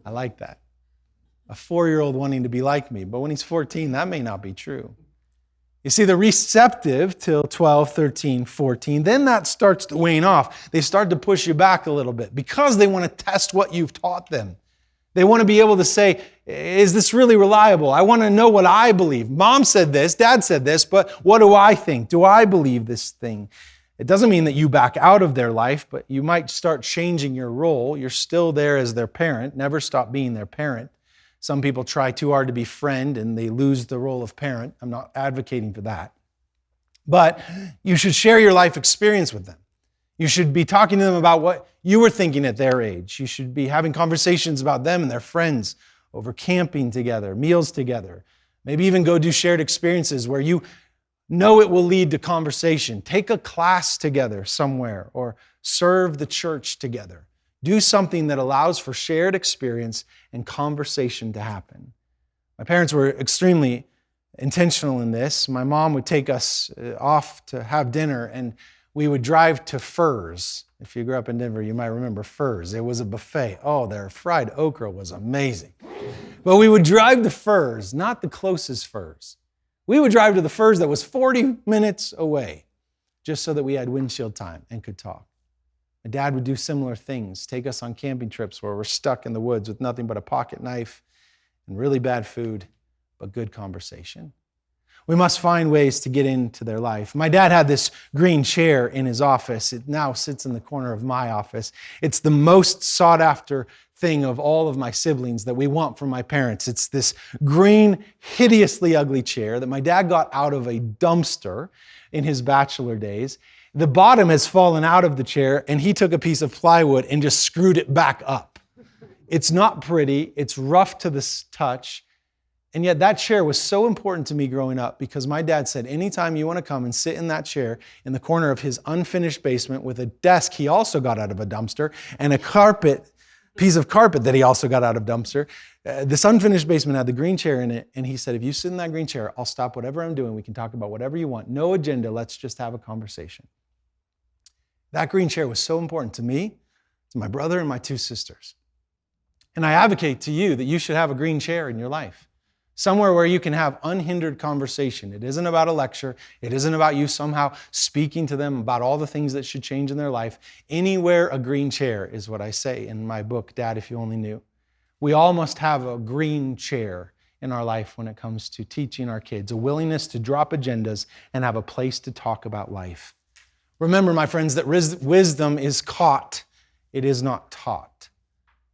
Speaker 1: I like that. A 4-year-old wanting to be like me, but when he's 14, that may not be true. You see, they're receptive till 12, 13, 14. Then that starts to wane off. They start to push you back a little bit because they want to test what you've taught them. They want to be able to say, is this really reliable? I want to know what I believe. Mom said this, Dad said this, but what do I think? Do I believe this thing? It doesn't mean that you back out of their life, but you might start changing your role. You're still there as their parent. Never stop being their parent. Some people try too hard to be friend and they lose the role of parent. I'm not advocating for that. But you should share your life experience with them. You should be talking to them about what you were thinking at their age. You should be having conversations about them and their friends over camping together, meals together. Maybe even go do shared experiences where you know it will lead to conversation. Take a class together somewhere or serve the church together. Do something that allows for shared experience and conversation to happen. My parents were extremely intentional in this. My mom would take us off to have dinner, and we would drive to Fur's. If you grew up in Denver, you might remember Fur's. It was a buffet. Oh, their fried okra was amazing. But we would drive to Fur's, not the closest Fur's. We would drive to the Fur's that was 40 minutes away, just so that we had windshield time and could talk. My dad would do similar things, take us on camping trips where we're stuck in the woods with nothing but a pocket knife and really bad food, but good conversation. We must find ways to get into their life. My dad had this green chair in his office. It now sits in the corner of my office. It's the most sought after thing of all of my siblings that we want from my parents. It's this green, hideously ugly chair that my dad got out of a dumpster in his bachelor days. The bottom has fallen out of the chair, and he took a piece of plywood and just screwed it back up. It's not pretty. It's rough to the touch. And yet that chair was so important to me growing up because my dad said, anytime you want to come and sit in that chair in the corner of his unfinished basement with a desk he also got out of a dumpster and a piece of carpet that he also got out of dumpster. This unfinished basement had the green chair in it. And he said, if you sit in that green chair, I'll stop whatever I'm doing. We can talk about whatever you want. No agenda. Let's just have a conversation. That green chair was so important to me, to my brother and my two sisters. And I advocate to you that you should have a green chair in your life. Somewhere where you can have unhindered conversation. It isn't about a lecture. It isn't about you somehow speaking to them about all the things that should change in their life. Anywhere a green chair is what I say in my book, Dad, If You Only Knew. We all must have a green chair in our life when it comes to teaching our kids, a willingness to drop agendas and have a place to talk about life. Remember, my friends, that wisdom is caught. It is not taught.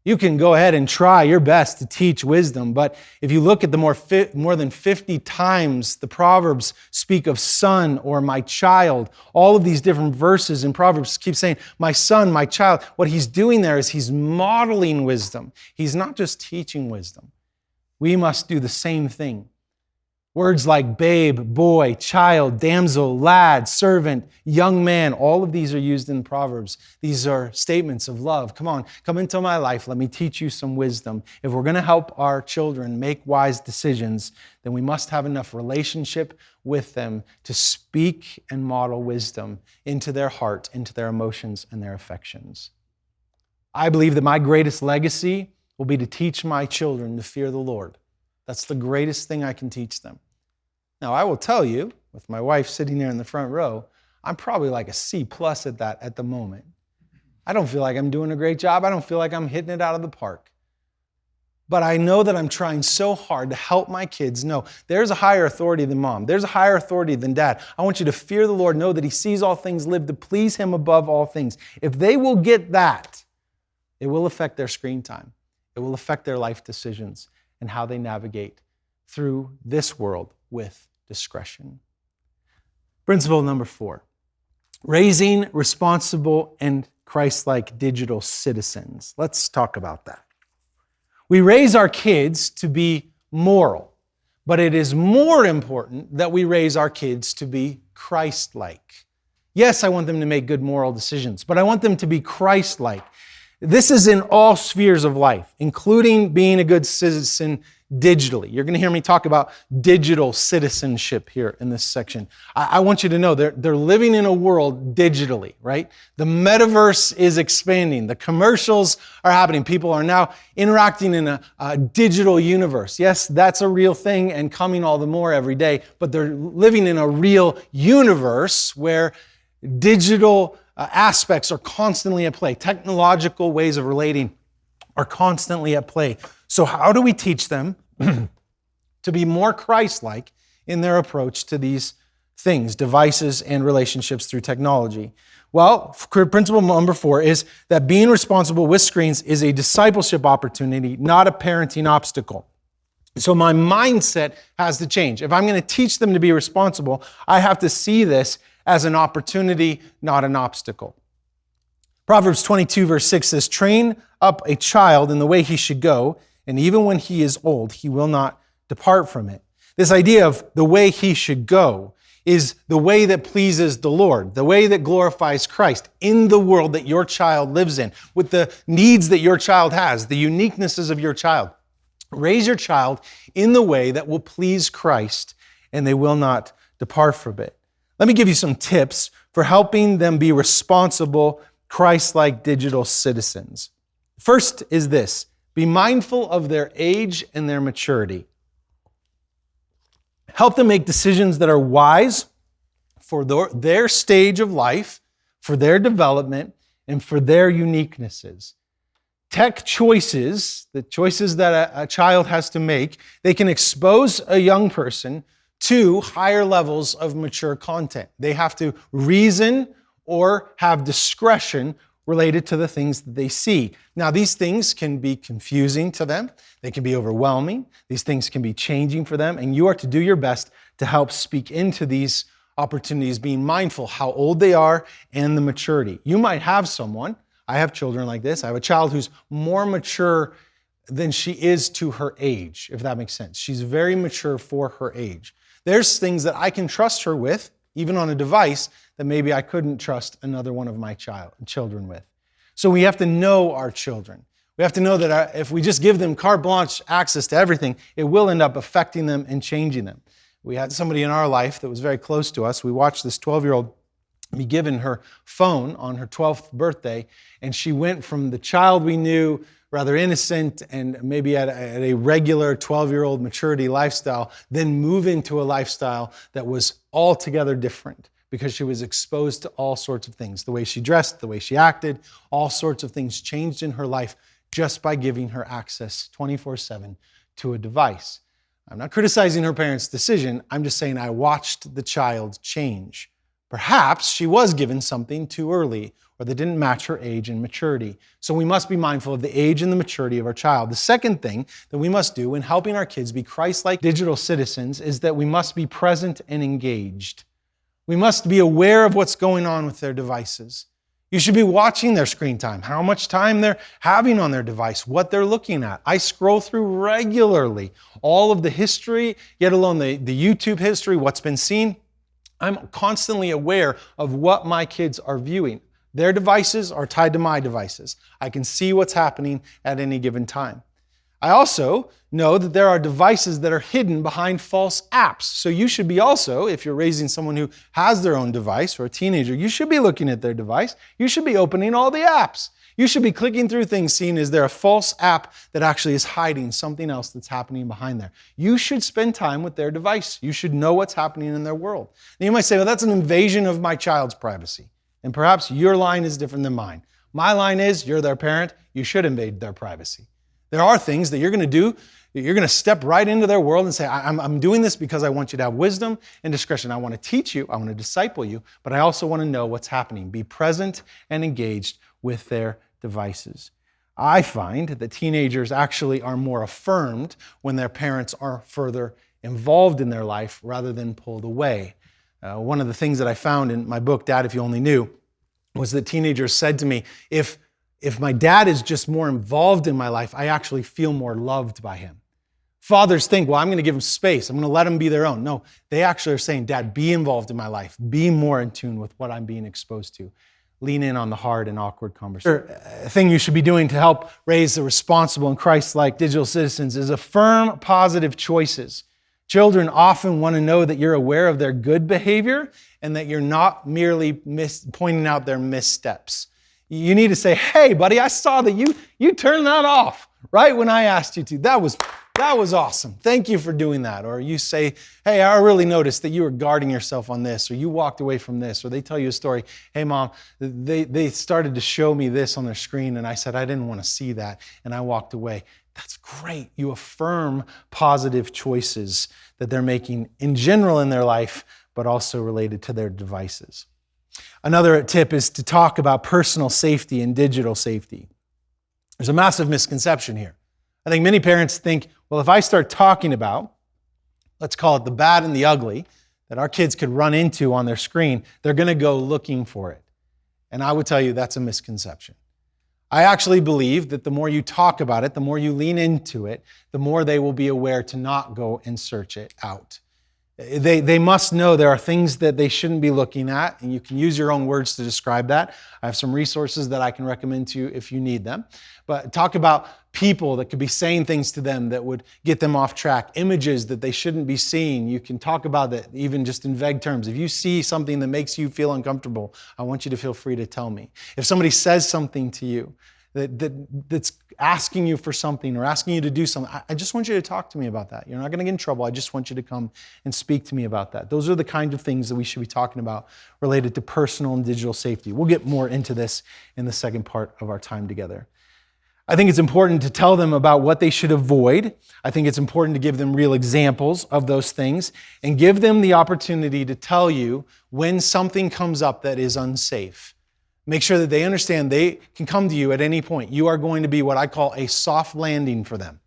Speaker 1: You can go ahead and try your best to teach wisdom, but if you look at the more than 50 times the Proverbs speak of son or my child, all of these different verses in Proverbs keep saying, my son, my child. What he's doing there is he's modeling wisdom. He's not just teaching wisdom. We must do the same thing. Words like babe, boy, child, damsel, lad, servant, young man, all of these are used in Proverbs. These are statements of love. Come on, come into my life. Let me teach you some wisdom. If we're going to help our children make wise decisions, then we must have enough relationship with them to speak and model wisdom into their heart, into their emotions and their affections. I believe that my greatest legacy will be to teach my children to fear the Lord. That's the greatest thing I can teach them. Now, I will tell you, with my wife sitting there in the front row, I'm probably like a C+ at that at the moment. I don't feel like I'm doing a great job. I don't feel like I'm hitting it out of the park. But I know that I'm trying so hard to help my kids know there's a higher authority than mom. There's a higher authority than dad. I want you to fear the Lord, know that He sees all things, live to please Him above all things. If they will get that, it will affect their screen time. It will affect their life decisions and how they navigate through this world with discretion. Principle number 4, raising responsible and Christ-like digital citizens. Let's talk about that. We raise our kids to be moral, but it is more important that we raise our kids to be Christ-like. Yes, I want them to make good moral decisions, but I want them to be Christ-like. This is in all spheres of life, including being a good citizen digitally. You're going to hear me talk about digital citizenship here in this section. I want you to know they're living in a world digitally, right? The metaverse is expanding. The commercials are happening. People are now interacting in a digital universe. Yes, that's a real thing and coming all the more every day, but they're living in a real universe where digital aspects are constantly at play. Technological ways of relating are constantly at play. So how do we teach them to be more Christ-like in their approach to these things, devices and relationships through technology? Well, principle number 4 is that being responsible with screens is a discipleship opportunity, not a parenting obstacle. So my mindset has to change. If I'm going to teach them to be responsible, I have to see this as an opportunity, not an obstacle. Proverbs 22 verse 6 says, train up a child in the way he should go, and even when he is old, he will not depart from it. This idea of the way he should go is the way that pleases the Lord, the way that glorifies Christ in the world that your child lives in, with the needs that your child has, the uniquenesses of your child. Raise your child in the way that will please Christ, and they will not depart from it. Let me give you some tips for helping them be responsible, Christ-like digital citizens. First is this: be mindful of their age and their maturity. Help them make decisions that are wise for their stage of life, for their development, and for their uniquenesses. Tech choices, the choices that a child has to make, they can expose a young person to higher levels of mature content. They have to reason or have discretion related to the things that they see. Now, these things can be confusing to them. They can be overwhelming. These things can be changing for them, and you are to do your best to help speak into these opportunities, being mindful how old they are and the maturity. You might have someone, I have children like this, I have a child who's more mature than she is to her age, if that makes sense. She's very mature for her age. There's things that I can trust her with, even on a device, that maybe I couldn't trust another one of my children with. So we have to know our children. We have to know that if we just give them carte blanche access to everything, it will end up affecting them and changing them. We had somebody in our life that was very close to us. We watched this 12-year-old be given her phone on her 12th birthday, and she went from the child we knew, rather innocent and maybe at a regular 12-year-old maturity lifestyle, then move into a lifestyle that was altogether different because she was exposed to all sorts of things. The way she dressed, the way she acted, all sorts of things changed in her life just by giving her access 24/7 to a device. I'm not criticizing her parents' decision. I'm just saying I watched the child change. Perhaps she was given something too early or that didn't match her age and maturity. So we must be mindful of the age and the maturity of our child. The second thing that we must do in helping our kids be Christ-like digital citizens is that we must be present and engaged. We must be aware of what's going on with their devices. You should be watching their screen time, how much time they're having on their device, what they're looking at. I scroll through regularly all of the history, yet alone the YouTube history, what's been seen. I'm constantly aware of what my kids are viewing. Their devices are tied to my devices. I can see what's happening at any given time. I also know that there are devices that are hidden behind false apps. So you should be also, if you're raising someone who has their own device or a teenager, you should be looking at their device. You should be opening all the apps. You should be clicking through things, seeing is there a false app that actually is hiding something else that's happening behind there. You should spend time with their device. You should know what's happening in their world. Now you might say, well, that's an invasion of my child's privacy. And perhaps your line is different than mine. My line is, you're their parent, you should invade their privacy. There are things that you're going to do, that you're going to step right into their world and say, I'm doing this because I want you to have wisdom and discretion. I want to teach you, I want to disciple you, but I also want to know what's happening. Be present and engaged with their devices. I find that teenagers actually are more affirmed when their parents are further involved in their life rather than pulled away. One of the things that I found in my book, Dad, If You Only Knew, was that teenagers said to me, if my dad is just more involved in my life, I actually feel more loved by him. Fathers think, well, I'm going to give them space. I'm going to let them be their own. No, they actually are saying, Dad, be involved in my life. Be more in tune with what I'm being exposed to. Lean in on the hard and awkward conversation. A thing you should be doing to help raise the responsible and Christ-like digital citizens is affirm positive choices. Children often want to know that you're aware of their good behavior and that you're not merely pointing out their missteps. You need to say, hey, buddy, I saw that you turned that off right when I asked you to. That was awesome. Thank you for doing that. Or you say, hey, I really noticed that you were guarding yourself on this, or you walked away from this, or they tell you a story. Hey, Mom, they started to show me this on their screen, and I said I didn't want to see that, and I walked away. That's great. You affirm positive choices that they're making in general in their life, but also related to their devices. Another tip is to talk about personal safety and digital safety. There's a massive misconception here. I think many parents think, well, if I start talking about, let's call it the bad and the ugly, that our kids could run into on their screen, they're going to go looking for it. And I would tell you that's a misconception. I actually believe that the more you talk about it, the more you lean into it, the more they will be aware to not go and search it out. They must know there are things that they shouldn't be looking at, and you can use your own words to describe that. I have some resources that I can recommend to you if you need them. But talk about people that could be saying things to them that would get them off track, images that they shouldn't be seeing. You can talk about that even just in vague terms. If you see something that makes you feel uncomfortable, I want you to feel free to tell me. If somebody says something to you that's asking you for something or asking you to do something, I just want you to talk to me about that. You're not going to get in trouble. I just want you to come and speak to me about that. Those are the kind of things that we should be talking about related to personal and digital safety. We'll get more into this in the second part of our time together. I think it's important to tell them about what they should avoid. I think it's important to give them real examples of those things and give them the opportunity to tell you when something comes up that is unsafe. Make sure that they understand they can come to you at any point. You are going to be what I call a soft landing for them.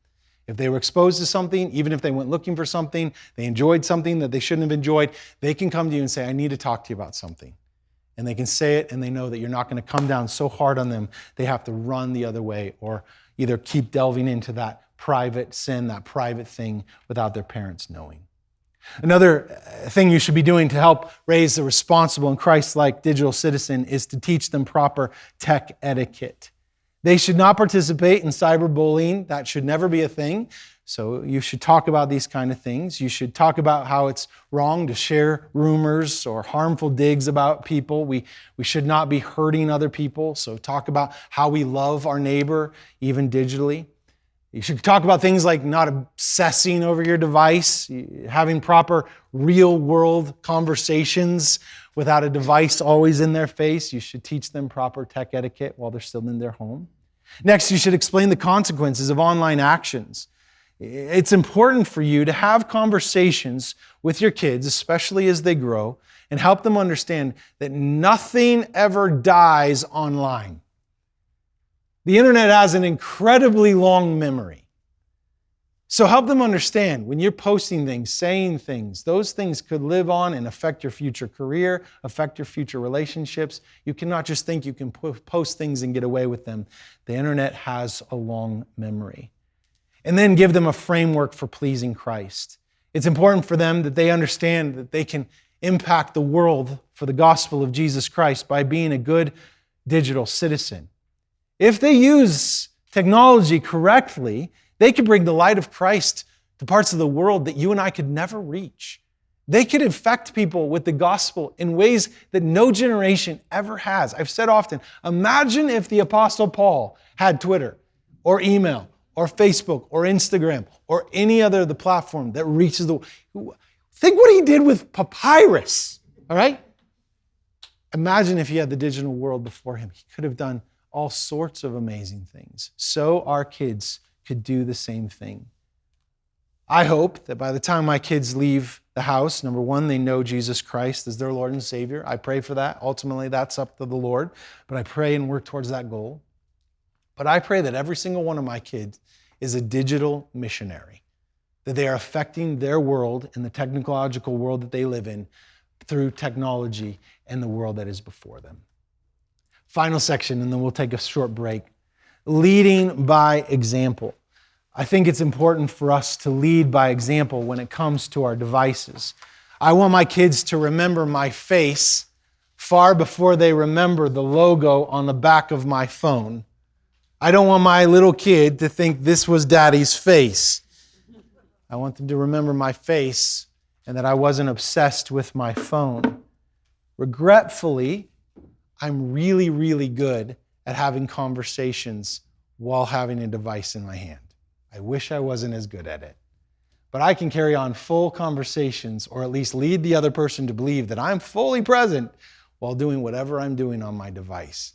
Speaker 1: If they were exposed to something, even if they went looking for something, they enjoyed something that they shouldn't have enjoyed, they can come to you and say, I need to talk to you about something. And they can say it and they know that you're not going to come down so hard on them they have to run the other way or either keep delving into that private sin, that private thing without their parents knowing. Another thing you should be doing to help raise a responsible and Christ-like digital citizen is to teach them proper tech etiquette. They should not participate in cyberbullying. That should never be a thing. So you should talk about these kind of things. You should talk about how it's wrong to share rumors or harmful digs about people. We should not be hurting other people. So talk about how we love our neighbor, even digitally. You should talk about things like not obsessing over your device, having proper real-world conversations without a device always in their face. You should teach them proper tech etiquette while they're still in their home. Next, you should explain the consequences of online actions. It's important for you to have conversations with your kids, especially as they grow, and help them understand that nothing ever dies online. The internet has an incredibly long memory. So help them understand when you're posting things, saying things, those things could live on and affect your future career, affect your future relationships. You cannot just think you can post things and get away with them. The internet has a long memory. And then give them a framework for pleasing Christ. It's important for them that they understand that they can impact the world for the gospel of Jesus Christ by being a good digital citizen. If they use technology correctly, they could bring the light of Christ to parts of the world that you and I could never reach. They could infect people with the gospel in ways that no generation ever has. I've said often, imagine if the Apostle Paul had Twitter or email or Facebook or Instagram or any other of the platform that reaches the world. Think what he did with papyrus, all right? Imagine if he had the digital world before him. He could have done all sorts of amazing things. So our kids could do the same thing. I hope that by the time my kids leave the house, number one, they know Jesus Christ as their Lord and Savior. I pray for that. Ultimately, that's up to the Lord. But I pray and work towards that goal. But I pray that every single one of my kids is a digital missionary, that they are affecting their world and the technological world that they live in through technology and the world that is before them. Final section, and then we'll take a short break. Leading by example. I think it's important for us to lead by example when it comes to our devices. I want my kids to remember my face far before they remember the logo on the back of my phone. I don't want my little kid to think this was Daddy's face. I want them to remember my face and that I wasn't obsessed with my phone. Regretfully, I'm really, really good at having conversations while having a device in my hand. I wish I wasn't as good at it. But I can carry on full conversations or at least lead the other person to believe that I'm fully present while doing whatever I'm doing on my device.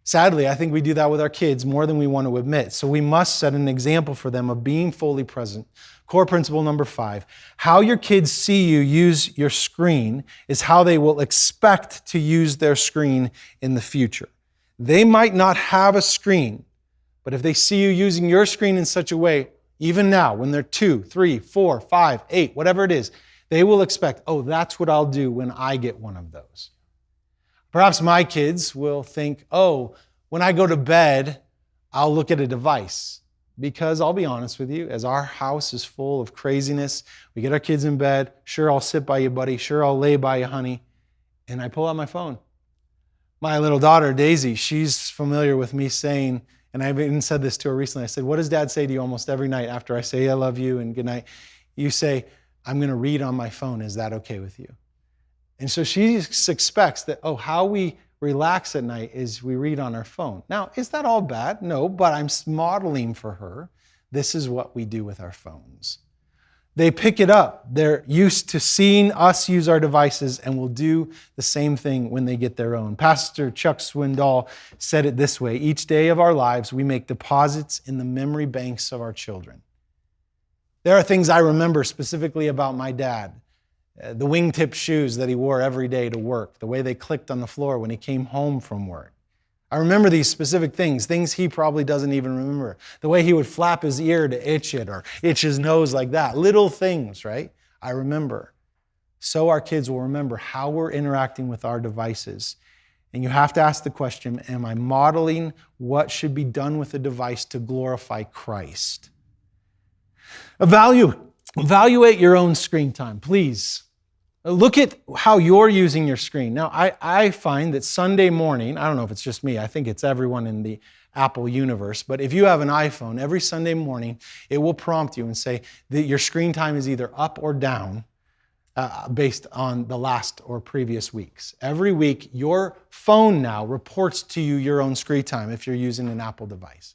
Speaker 1: Sadly, I think we do that with our kids more than we want to admit. So we must set an example for them of being fully present. Core principle number 5, how your kids see you use your screen is how they will expect to use their screen in the future. They might not have a screen, but if they see you using your screen in such a way, even now, when they're 2, 3, 4, 5, 8, whatever it is, they will expect, oh, that's what I'll do when I get one of those. Perhaps my kids will think, oh, when I go to bed, I'll look at a device. Because I'll be honest with you, as our house is full of craziness, we get our kids in bed, sure, I'll sit by you, buddy, sure, I'll lay by you, honey, and I pull out my phone. My little daughter, Daisy, she's familiar with me saying, and I've even said this to her recently, I said, what does Dad say to you almost every night after I say I love you and good night? You say, I'm going to read on my phone. Is that okay with you? And so she expects that, oh, how we relax at night is we read on our phone. Now, is that all bad? No, but I'm modeling for her. This is what we do with our phones. They pick it up. They're used to seeing us use our devices and will do the same thing when they get their own. Pastor Chuck Swindoll said it this way, each day of our lives, we make deposits in the memory banks of our children. There are things I remember specifically about my dad. The wingtip shoes that he wore every day to work, the way they clicked on the floor when he came home from work. I remember these specific things he probably doesn't even remember. The way he would flap his ear to itch it or itch his nose like that. Little things, right? I remember. so our kids will remember how we're interacting with our devices. And you have to ask the question, am I modeling what should be done with a device to glorify Christ? Evaluate your own screen time, please. Look at how you're using your screen. Now, I find that Sunday morning, I don't know if it's just me, I think it's everyone in the Apple universe, but if you have an iPhone, every Sunday morning, it will prompt you and say that your screen time is either up or down based on the last or previous weeks. Every week, your phone now reports to you your own screen time if you're using an Apple device.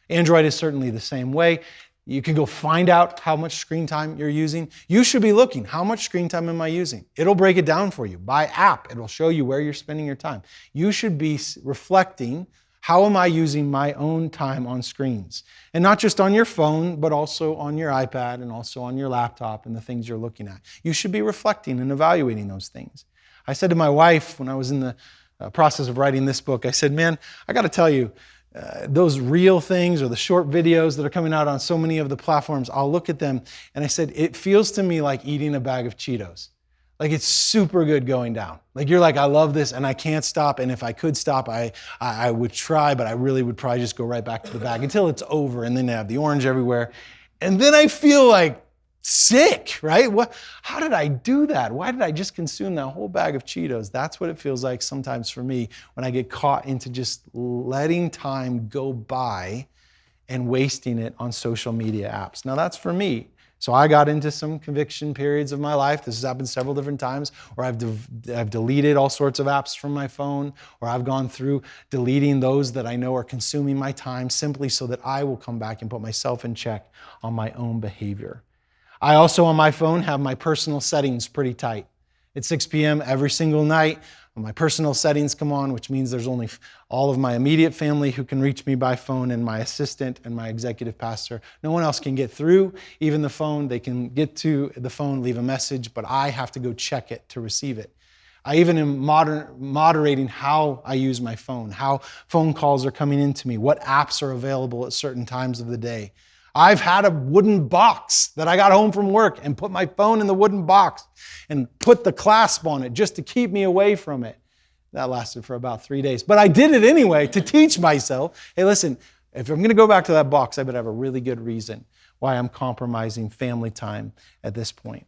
Speaker 1: Android is certainly the same way. You can go find out how much screen time you're using. You should be looking, how much screen time am I using? It'll break it down for you. By app, it'll show you where you're spending your time. You should be reflecting, how am I using my own time on screens? And not just on your phone, but also on your iPad and also on your laptop and the things you're looking at. You should be reflecting and evaluating those things. I said to my wife when I was in the process of writing this book, I said, man, I got to tell you, those reel things or the short videos that are coming out on so many of the platforms, I'll look at them and I said, it feels to me like eating a bag of Cheetos. Like it's super good going down. Like you're like, I love this and I can't stop. And if I could stop, I would try, but I really would probably just go right back to the bag until it's over. And then they have the orange everywhere. And then I feel like sick, right? How did I do that? Why did I just consume that whole bag of Cheetos? That's what it feels like sometimes for me when I get caught into just letting time go by and wasting it on social media apps. Now that's for me. So I got into some conviction periods of my life. This has happened several different times where I've deleted all sorts of apps from my phone, or I've gone through deleting those that I know are consuming my time simply so that I will come back and put myself in check on my own behavior. I also on my phone have my personal settings pretty tight. At 6 p.m. every single night, my personal settings come on, which means there's only all of my immediate family who can reach me by phone and my assistant and my executive pastor. No one else can get through, even the phone. They can get to the phone, leave a message, but I have to go check it to receive it. I even am moderating how I use my phone, how phone calls are coming into me, what apps are available at certain times of the day. I've had a wooden box that I got home from work and put my phone in the wooden box and put the clasp on it just to keep me away from it. That lasted for about 3 days. But I did it anyway to teach myself, hey, listen, if I'm going to go back to that box, I better have a really good reason why I'm compromising family time at this point.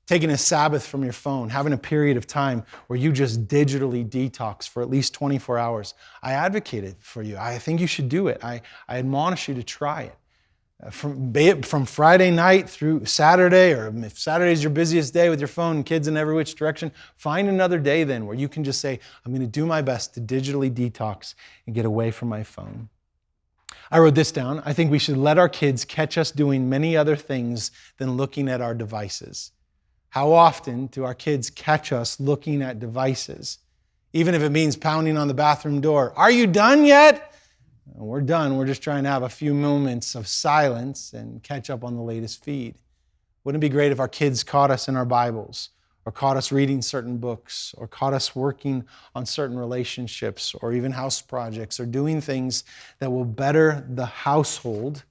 Speaker 1: Taking a Sabbath from your phone, having a period of time where you just digitally detox for at least 24 hours. I advocate it for you. I think you should do it. I admonish you to try it. From Friday night through Saturday, or if Saturday is your busiest day with your phone and kids in every which direction, find another day then where you can just say, I'm going to do my best to digitally detox and get away from my phone. I wrote this down. I think we should let our kids catch us doing many other things than looking at our devices. How often do our kids catch us looking at devices? Even if it means pounding on the bathroom door. Are you done yet? We're done. We're just trying to have a few moments of silence and catch up on the latest feed. Wouldn't it be great if our kids caught us in our Bibles, or caught us reading certain books, or caught us working on certain relationships, or even house projects, or doing things that will better the household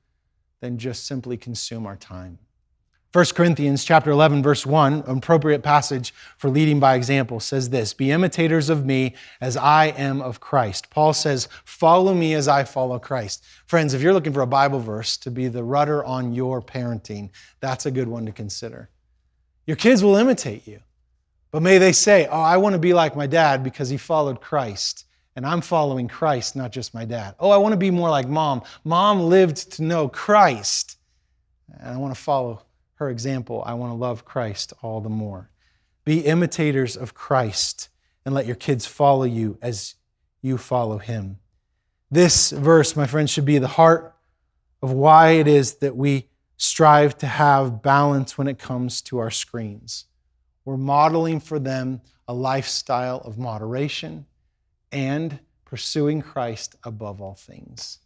Speaker 1: than just simply consume our time? 1 Corinthians chapter 11, verse 1, an appropriate passage for leading by example, says this, be imitators of me as I am of Christ. Paul says, follow me as I follow Christ. Friends, if you're looking for a Bible verse to be the rudder on your parenting, that's a good one to consider. Your kids will imitate you, but may they say, oh, I want to be like my dad because he followed Christ, and I'm following Christ, not just my dad. Oh, I want to be more like mom. Mom lived to know Christ, and I want to follow her example. I want to love Christ all the more. Be imitators of Christ and let your kids follow you as you follow him. This verse, my friends, should be the heart of why it is that we strive to have balance when it comes to our screens. We're modeling for them a lifestyle of moderation and pursuing Christ above all things.